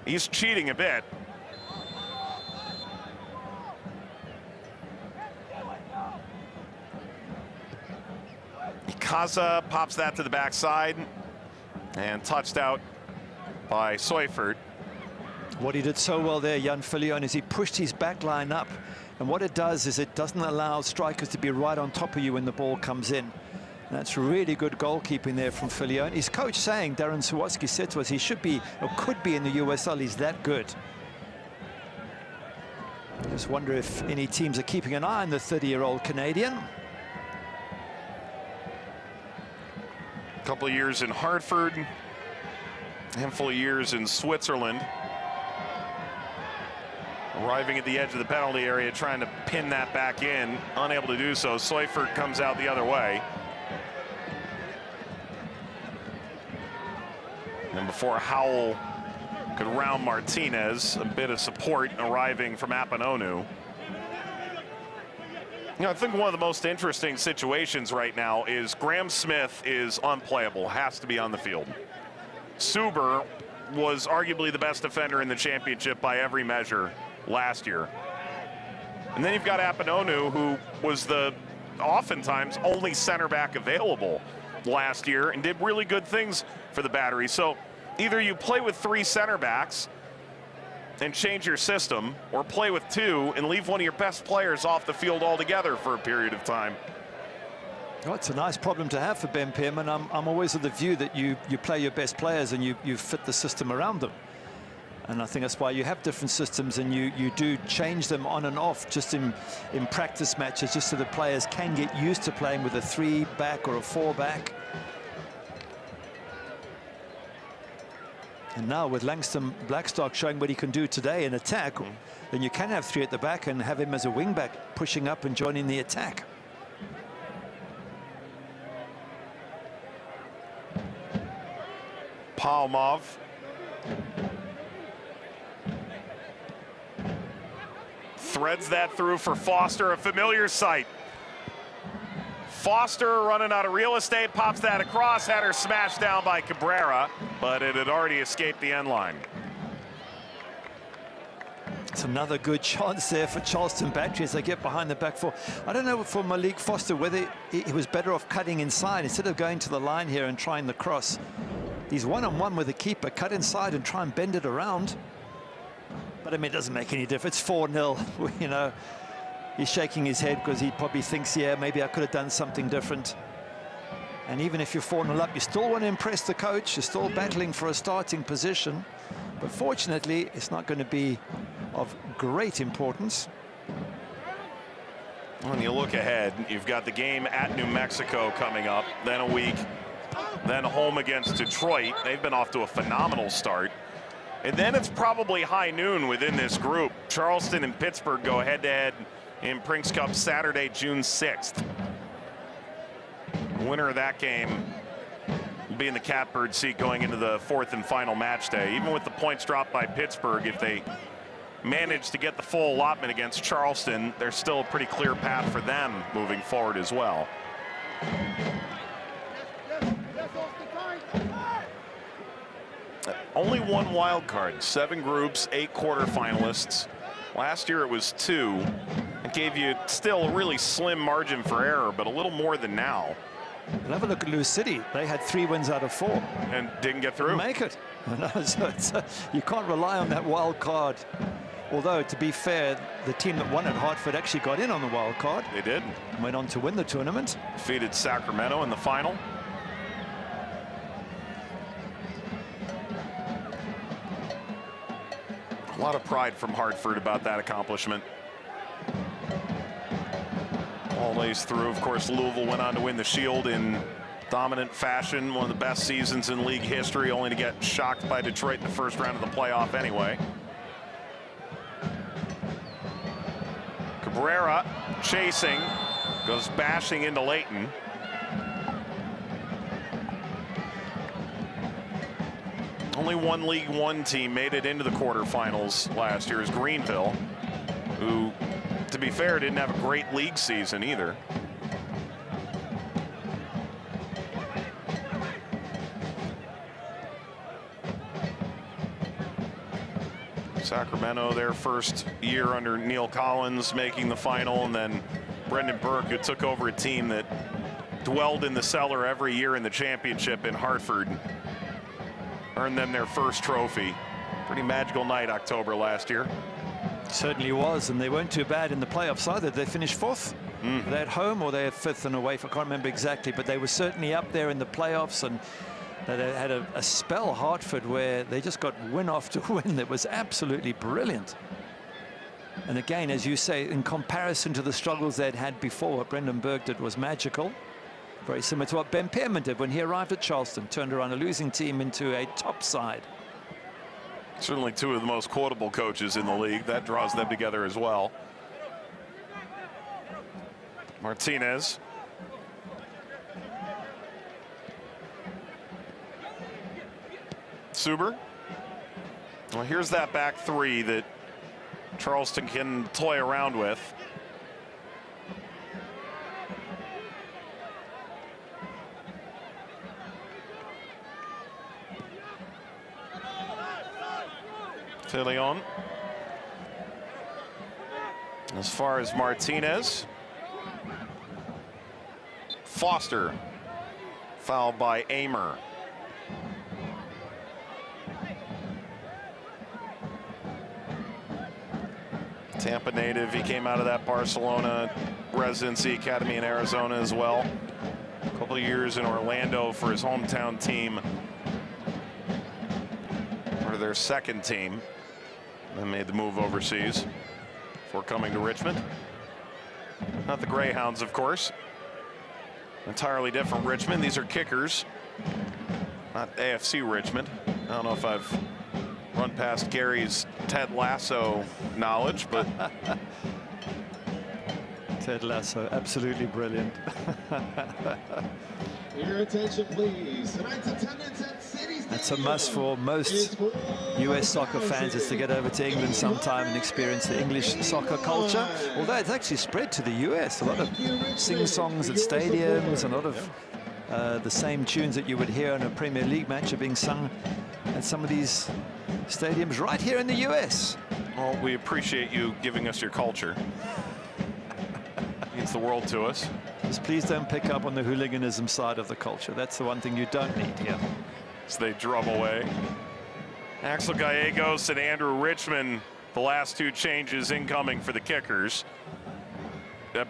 [SPEAKER 5] He's cheating a bit. Akaza pops that to the backside and touched out by Seufert.
[SPEAKER 4] What he did so well there, Jan Filion, is he pushed his back line up. And what it does is it doesn't allow strikers to be right on top of you when the ball comes in. And that's really good goalkeeping there from Filion. His coach saying, Darren Sawatsky said to us, he should be, or could be in the USL. He's that good. Just wonder if any teams are keeping an eye on the 30-year-old Canadian.
[SPEAKER 5] A couple of years in Hartford, a handful of years in Switzerland. Arriving at the edge of the penalty area, trying to pin that back in, unable to do so. Seufert comes out the other way. And before Howell could round Martinez, a bit of support arriving from Apanonu. You know, I think one of the most interesting situations right now is Graham Smith is unplayable, has to be on the field. Suber was arguably the best defender in the championship by every measure last year. And then you've got Apanonu, who was the oftentimes only center back available last year and did really good things for the Battery. So either you play with 3 center backs and change your system, or play with 2 and leave one of your best players off the field altogether for a period of time.
[SPEAKER 4] Oh, it's a nice problem to have for Ben Pearman. I'm always of the view that you play your best players and you fit the system around them. And I think that's why you have different systems, and you do change them on and off just in practice matches, just so the players can get used to playing with a 3-back or a 4-back. And now with Langston Blackstock showing what he can do today in attack, then you can have 3 at the back and have him as a wing-back pushing up and joining the attack.
[SPEAKER 5] Palmov. Threads that through for Foster, a familiar sight. Foster running out of real estate, pops that across, had her smashed down by Cabrera, but it had already escaped the end line.
[SPEAKER 4] It's another good chance there for Charleston Battery as they get behind the back four. I don't know for Malik Foster whether he was better off cutting inside instead of going to the line here and trying the cross. He's one-on-one with the keeper, cut inside and try and bend it around. But I mean, it doesn't make any difference. 4-0, you know. He's shaking his head because he probably thinks, yeah, maybe I could have done something different. And even if you're 4-0 up, you still want to impress the coach. You're still battling for a starting position. But fortunately, it's not going to be of great importance.
[SPEAKER 5] When you look ahead, you've got the game at New Mexico coming up, then a week, then home against Detroit. They've been off to a phenomenal start. And then it's probably high noon within this group. Charleston and Pittsburgh go head-to-head in Prinx Cup Saturday, June 6th. The winner of that game will be in the catbird seat going into the fourth and final match day. Even with the points dropped by Pittsburgh, if they manage to get the full allotment against Charleston, there's still a pretty clear path for them moving forward as well. Only one wild card, 7 groups, 8 quarterfinalists. Last year it was 2. It gave you still a really slim margin for error, but a little more than now.
[SPEAKER 4] And have a look at Lewis City. They had 3 wins out of 4.
[SPEAKER 5] And didn't get through.
[SPEAKER 4] Make it. So you can't rely on that wild card. Although, to be fair, the team that won at Hartford actually got in on the wild card.
[SPEAKER 5] They did.
[SPEAKER 4] And went on to win the tournament.
[SPEAKER 5] Defeated Sacramento in the final. A lot of pride from Hartford about that accomplishment. All days through, of course, Louisville went on to win the Shield in dominant fashion. One of the best seasons in league history, only to get shocked by Detroit in the first round of the playoff anyway. Cabrera chasing, goes bashing into Layton. Only one League One team made it into the quarterfinals last year, is Greenville, who, to be fair, didn't have a great league season either. Sacramento, their first year under Neil Collins, making the final, and then Brendan Burke, who took over a team that dwelled in the cellar every year in the championship in Hartford, earned them their first trophy. Pretty magical night, October last year.
[SPEAKER 4] Certainly was, and they weren't too bad in the playoffs either. They finished 4th. They're at home or they're 5th and away. I can't remember exactly, but they were certainly up there in the playoffs, and they had a spell, Hartford, where they just got win after win that was absolutely brilliant. And again, as you say, in comparison to the struggles they'd had before, what Brendan Burke did was magical. Very similar to what Ben Pearman did when he arrived at Charleston, turned around a losing team into a top side.
[SPEAKER 5] Certainly 2 of the most quotable coaches in the league. That draws them together as well. Martinez. Suber. Well, here's that back 3 that Charleston can toy around with. Leon. As far as Martinez, Foster, fouled by Amer. Tampa native, he came out of that Barcelona residency academy in Arizona as well. A couple of years in Orlando for his hometown team, or their second team. Then made the move overseas before coming to Richmond. Not the Greyhounds, of course. Entirely different Richmond. These are kickers, not AFC Richmond. I don't know if I've run past Gary's Ted Lasso knowledge, but
[SPEAKER 4] Ted Lasso, absolutely brilliant.
[SPEAKER 6] Your attention, please. Tonight's attendance at City
[SPEAKER 4] That's a must for most US soccer fans, is to get over to England sometime and experience the English soccer culture. Although it's actually spread to the US. A lot of sing-songs at stadiums, a lot of the same tunes that you would hear in a Premier League match are being sung at some of these stadiums right here in the US.
[SPEAKER 5] Well, we appreciate you giving us your culture. Means the world to us.
[SPEAKER 4] Just please don't pick up on the hooliganism side of the culture. That's the one thing you don't need here.
[SPEAKER 5] As they drum away. Axel Gallegos and Andrew Richmond, the last two changes incoming for the kickers.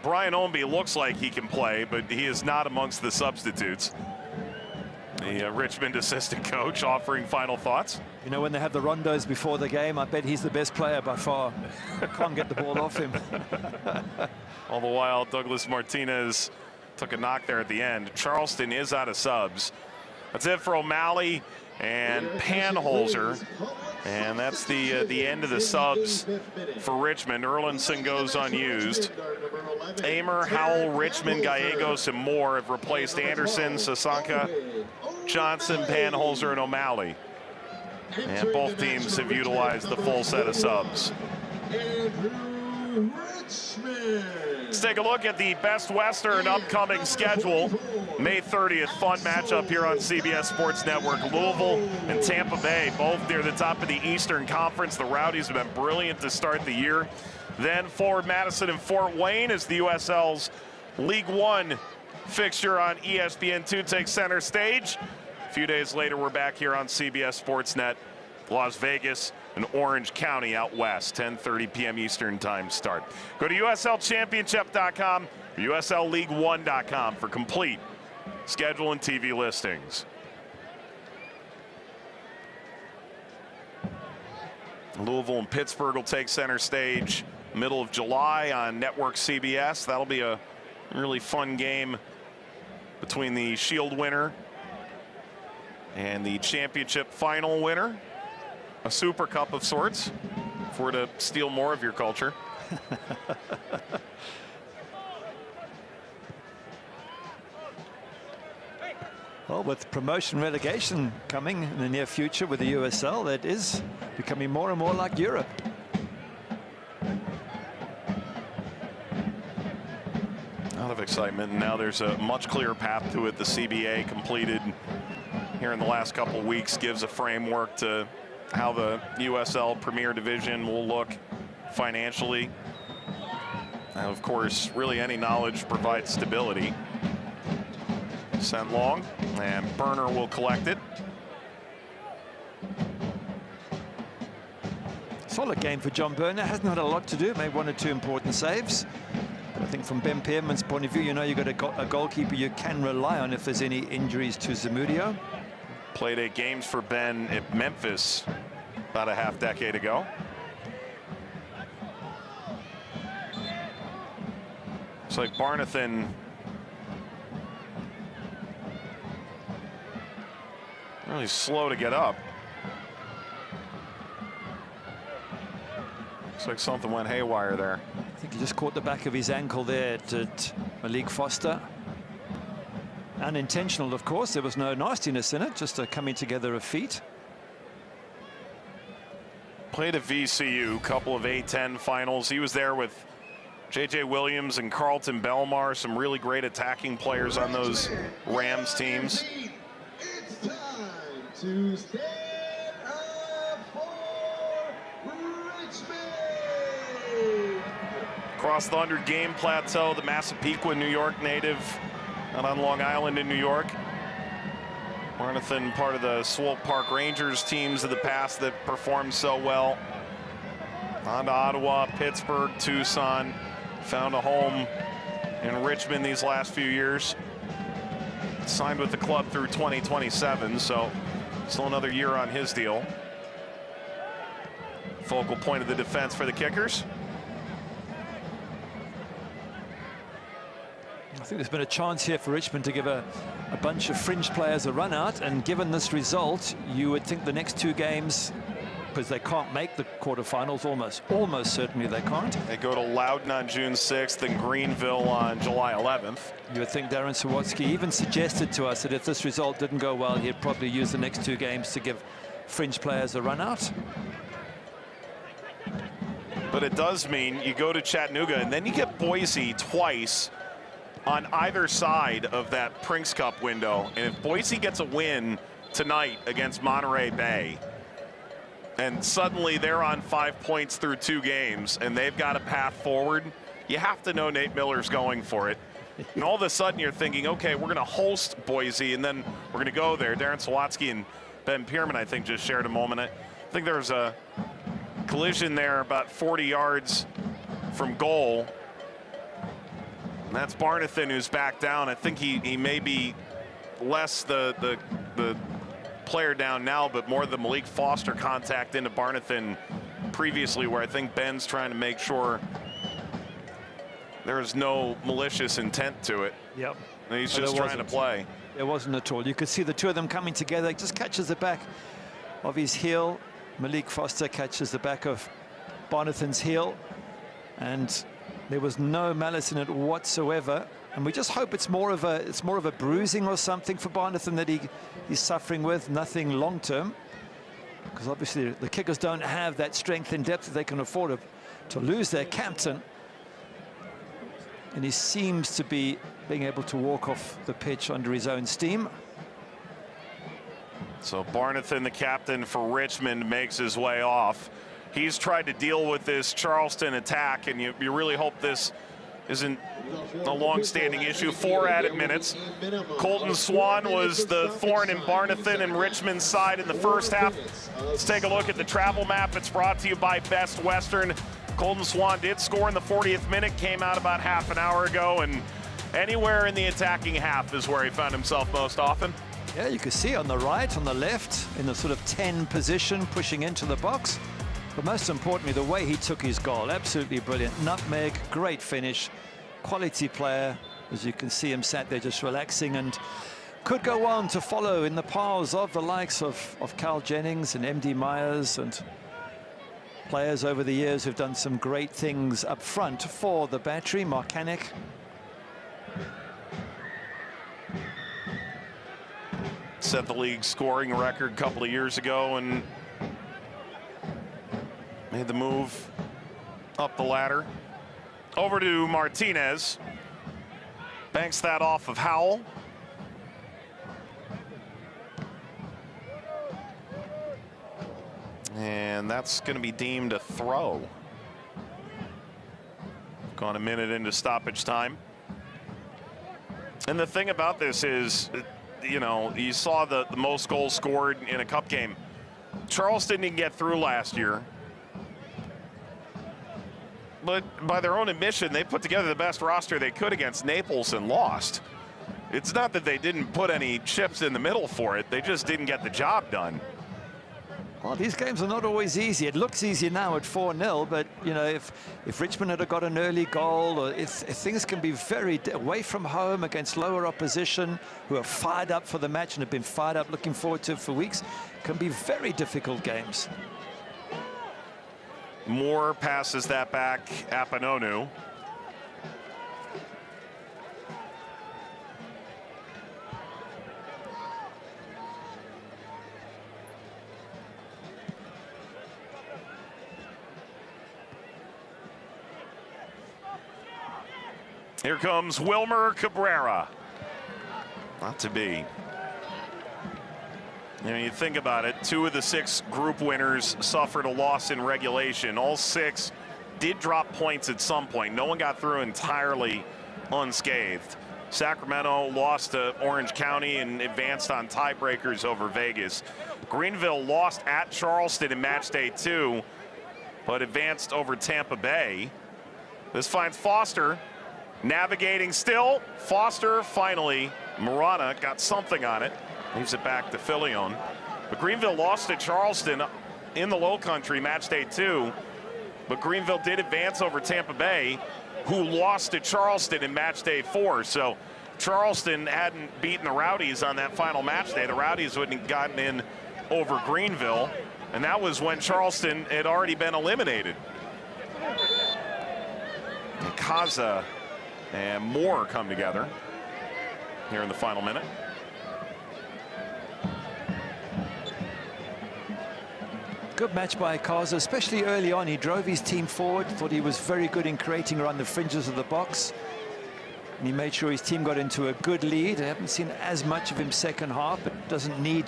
[SPEAKER 5] Brian Ownby looks like he can play, but he is not amongst the substitutes. The Richmond assistant coach offering final thoughts.
[SPEAKER 4] You know, when they have the rondos before the game, I bet he's the best player by far. Can't get the ball off him.
[SPEAKER 5] All the while, Douglas Martinez took a knock there at the end. Charleston is out of subs. That's it for O'Malley and Panholzer. And that's the end of the subs for Richmond. Erlinson goes unused. Amer, Howell, Richmond, Gallegos, and Moore have replaced Anderson, Sasanka, Johnson, Panholzer, and O'Malley. And both teams have utilized the full set of subs. Let's take a look at the Best Western upcoming schedule. May 30th, fun matchup here on CBS Sports Network. Louisville and Tampa Bay, both near the top of the Eastern Conference. The Rowdies have been brilliant to start the year. Then Forward Madison and Fort Wayne as the USL's League One fixture on ESPN2 takes center stage. A few days later, we're back here on CBS Sportsnet. Las Vegas and Orange County out west, 10:30 p.m. Eastern time start. Go to USLChampionship.com or USLLeague1.com for complete schedule and TV listings. Louisville and Pittsburgh will take center stage middle of July on Network CBS. That'll be a really fun game between the Shield winner and the championship final winner. A Super Cup of sorts, if we're to steal more of your culture.
[SPEAKER 4] Well, with promotion relegation coming in the near future with the USL, that is becoming more and more like Europe.
[SPEAKER 5] A lot of excitement, and now there's a much clearer path to it. The CBA completed here in the last couple of weeks gives a framework to how the USL Premier Division will look financially. And of course, really any knowledge provides stability. Sent long, and Burner will collect it.
[SPEAKER 4] Solid game for John Burner. Hasn't had a lot to do, made one or two important saves. But I think from Ben Pearman's point of view, you know you've got a goalkeeper you can rely on if there's any injuries to Zamudio.
[SPEAKER 5] Played 8 games for Ben at Memphis about a half-decade ago. It's like Barnathan really slow to get up. Looks like something went haywire there.
[SPEAKER 4] I think he just caught the back of his ankle there at Malik Foster. Unintentional, of course. There was no nastiness in it, just a coming together of feet.
[SPEAKER 5] Played at VCU, couple of A10 finals. He was there with J.J. Williams and Carlton Belmar, some really great attacking players on those Rams teams.
[SPEAKER 6] It's time to stand up for Richmond.
[SPEAKER 5] Across the 100-game plateau, the Massapequa, New York native, out on Long Island in New York. Barnathan, part of the Swope Park Rangers teams of the past that performed so well. On to Ottawa, Pittsburgh, Tucson. Found a home in Richmond these last few years. Signed with the club through 2027, so still another year on his deal. Focal point of the defense for the kickers.
[SPEAKER 4] I think there's been a chance here for Richmond to give a bunch of fringe players a run out, and given this result, you would think the next 2 games because they can't make the quarterfinals. Almost certainly they can't.
[SPEAKER 5] They go to Loudoun on June 6th and Greenville on July 11th.
[SPEAKER 4] You would think Darren Sawatsky even suggested to us that if this result didn't go well, he'd probably use the next 2 games to give fringe players a run out.
[SPEAKER 5] But it does mean you go to Chattanooga and then you get Boise twice on either side of that Prinx Cup window. And if Boise gets a win tonight against Monterey Bay, and suddenly they're on 5 points through 2 games and they've got a path forward, you have to know Nate Miller's going for it. And all of a sudden you're thinking, okay, we're going to host Boise and then we're going to go there. Darren Sawatsky and Ben Pierman, I think, just shared a moment. I think there's a collision there about 40 yards from goal. And that's Barnathan, who's back down. I think he may be less the player down now, but more the Malik Foster contact into Barnathan previously, where I think Ben's trying to make sure there's no malicious intent to it.
[SPEAKER 4] Yep.
[SPEAKER 5] And he's just trying to play.
[SPEAKER 4] There wasn't at all. You could see the 2 of them coming together. He just catches the back of his heel. Malik Foster catches the back of Barnathan's heel, and there was no malice in it whatsoever. And we just hope it's more of a bruising or something for Barnathan that he's suffering with, nothing long term, because obviously the kickers don't have that strength and depth that they can afford to lose their captain. And he seems to be being able to walk off the pitch under his own steam.
[SPEAKER 5] So Barnathan, the captain for Richmond, makes his way off. He's tried to deal with this Charleston attack, and you really hope this isn't a long-standing issue. 4 added minutes. Colton Swan was the thorn in Barnathan and Richmond's side in the first half. Let's take a look at the travel map. It's brought to you by Best Western. Colton Swan did score in the 40th minute, came out about half an hour ago, and anywhere in the attacking half is where he found himself most often.
[SPEAKER 4] Yeah, you can see on the right, on the left, in the sort of 10 position, pushing into the box. But most importantly, the way he took his goal, absolutely brilliant. Nutmeg, great finish, quality player. As you can see him sat there just relaxing, and could go on to follow in the paths of the likes of Carl Jennings and MD Myers and players over the years who've done some great things up front for the Battery. Marcanic.
[SPEAKER 5] Set the league scoring record a couple of years ago and made the move up the ladder. Over to Martinez. Banks that off of Howell. And that's going to be deemed a throw. Gone a minute into stoppage time. And the thing about this is, you know, you saw the most goals scored in a cup game. Charleston didn't get through last year. But by their own admission, they put together the best roster they could against Naples and lost. It's not that they didn't put any chips in the middle for it. They just didn't get the job done.
[SPEAKER 4] Well, these games are not always easy. It looks easier now at 4-0, but, you know, if Richmond had got an early goal, or if things can be very away from home against lower opposition who are fired up for the match and have been fired up looking forward to it for weeks, can be very difficult games.
[SPEAKER 5] Moore passes that back. Apanonu. Here comes Wilmer Cabrera. Not to be. You know, you think about it, 2 of the 6 group winners suffered a loss in regulation. All 6 did drop points at some point. No one got through entirely unscathed. Sacramento lost to Orange County and advanced on tiebreakers over Vegas. Greenville lost at Charleston in match day 2, but advanced over Tampa Bay. This finds Foster. Navigating still. Foster finally. Marana got something on it. Leaves it back to Filion. But Greenville lost to Charleston in the Low Country match day 2. But Greenville did advance over Tampa Bay, who lost to Charleston in match day 4. So Charleston hadn't beaten the Rowdies on that final match day. The Rowdies wouldn't have gotten in over Greenville. And that was when Charleston had already been eliminated. And Kaza and Moore come together here in the final minute.
[SPEAKER 4] Good match by Kaza, especially early on. He drove his team forward, thought he was very good in creating around the fringes of the box. And he made sure his team got into a good lead. I haven't seen as much of him second half, but doesn't need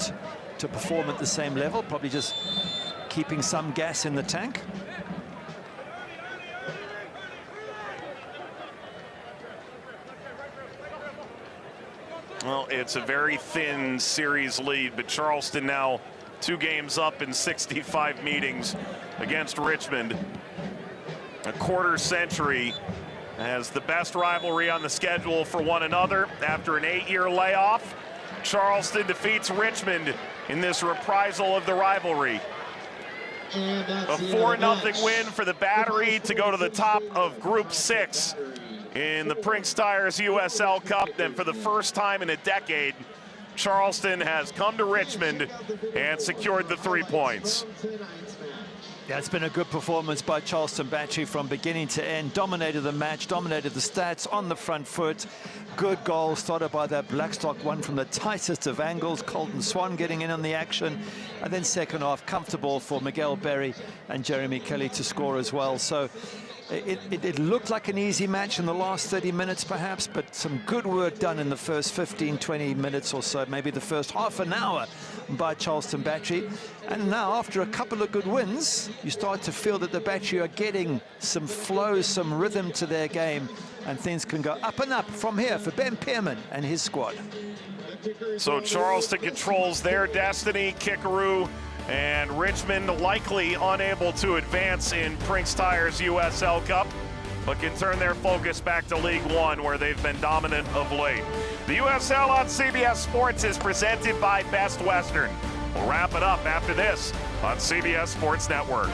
[SPEAKER 4] to perform at the same level. Probably just keeping some gas in the tank.
[SPEAKER 5] Well, it's a very thin series lead, but Charleston now 2 games up in 65 meetings against Richmond. A quarter century as the best rivalry on the schedule for one another. After an 8-year layoff, Charleston defeats Richmond in this reprisal of the rivalry. A 4-0 win for the Battery to go to the top of Group 6 in the Prinx Tires USL Cup. Then for the first time in a decade, Charleston has come to Richmond and secured the 3 points.
[SPEAKER 4] Yeah, it's been a good performance by Charleston Battery from beginning to end. Dominated the match, dominated the stats on the front foot. Good goal started by that Blackstock one from the tightest of angles. Colton Swan getting in on the action. And then second half, comfortable for Miguel Berry and Jeremy Kelly to score as well. So it looked like an easy match in the last 30 minutes perhaps, but some good work done in the first 15, 20 minutes or so, maybe the first half an hour by Charleston Battery. And now, after a couple of good wins, you start to feel that the Battery are getting some flow, some rhythm to their game, and things can go up and up from here for Ben Pearman and his squad.
[SPEAKER 5] So Charleston controls their destiny. Kickaroo and Richmond likely unable to advance in Prinx Tires USL Cup, but can turn their focus back to League One, where they've been dominant of late. The USL on CBS Sports is presented by Best Western. We'll wrap it up after this on CBS Sports Network.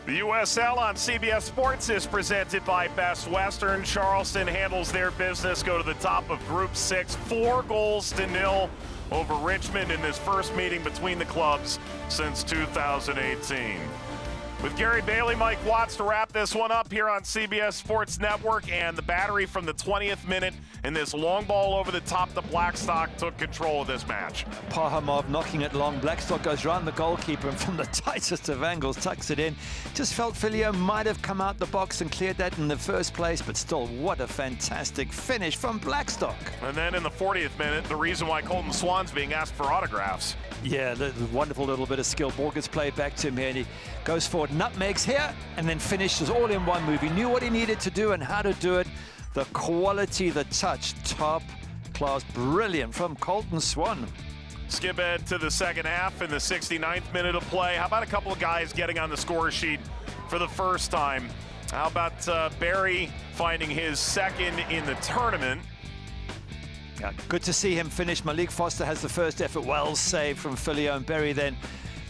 [SPEAKER 3] The USL on CBS Sports is presented by Best Western. Charleston handles their business, go to the top of Group 6, 4-0 over Richmond in this first meeting between the clubs since 2018. With Gary Bailey, Mike Watts to wrap this one up here on CBS Sports Network, and the Battery from the 20th minute in this long ball over the top to Blackstock took control of this match.
[SPEAKER 4] Pahamov knocking it long. Blackstock goes round the goalkeeper and from the tightest of angles tucks it in. Just felt Filio might have come out the box and cleared that in the first place, but still, what a fantastic finish from Blackstock.
[SPEAKER 3] And then in the 40th minute, the reason why Colton Swan's being asked for autographs.
[SPEAKER 4] Yeah, the wonderful little bit of skill. Ball gets played back to him here, and he goes forward, nutmegs here, and then finishes all in one move. He knew what he needed to do and how to do it. The quality, the touch, top class, brilliant from Colton Swan.
[SPEAKER 3] Skip ahead to the second half in the 69th minute of play. How about a couple of guys getting on the score sheet for the first time? How about Barry finding his second in the tournament?
[SPEAKER 4] Yeah, good to see him finish. Malik Foster has the first effort well saved from Filio, and Barry then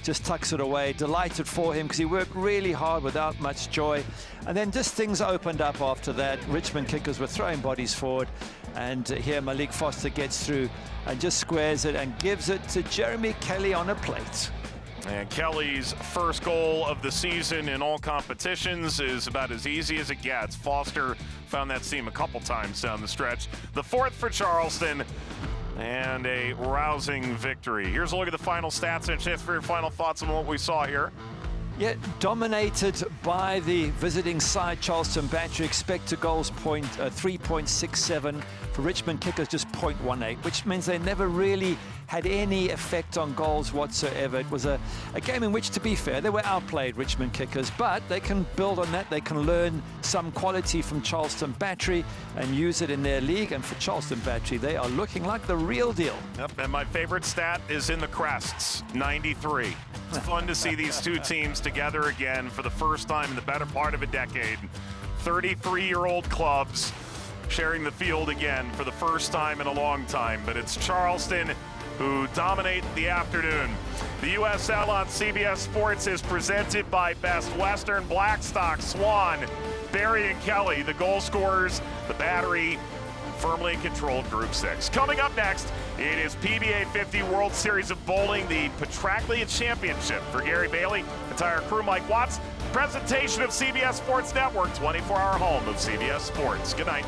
[SPEAKER 4] just tucks it away. Delighted for him because he worked really hard without much joy. And then just things opened up after that. Richmond kickers were throwing bodies forward, and here Malik Foster gets through and just squares it and gives it to Jeremy Kelly on a plate.
[SPEAKER 3] And Kelly's first goal of the season in all competitions is about as easy as it gets. Foster found that seam a couple times down the stretch. The fourth for Charleston, and a rousing victory. Here's a look at the final stats and a chance for your final thoughts on what we saw here.
[SPEAKER 4] Yeah, dominated by the visiting side, Charleston Battery. Expected goals 3.67. For Richmond kickers, just 0.18, which means they never really had any effect on goals whatsoever. It was a game in which, to be fair, they were outplayed, Richmond kickers, but they can build on that. They can learn some quality from Charleston Battery and use it in their league. And for Charleston Battery, they are looking like the real deal.
[SPEAKER 3] Yep, and my favorite stat is in the crests, 93. It's fun to see these two teams together again for the first time in the better part of a decade. 33-year-old clubs sharing the field again for the first time in a long time, but it's Charleston who dominate the afternoon. The USL on CBS Sports is presented by Best Western. Blackstock, Swan, Barry and Kelly, the goal scorers. The Battery firmly controlled Group 6. Coming up next, it is PBA 50 World Series of Bowling, the Prinx Championship. For Gary Bailey, entire crew, Mike Watts, presentation of CBS Sports Network, 24-hour home of CBS Sports. Good night.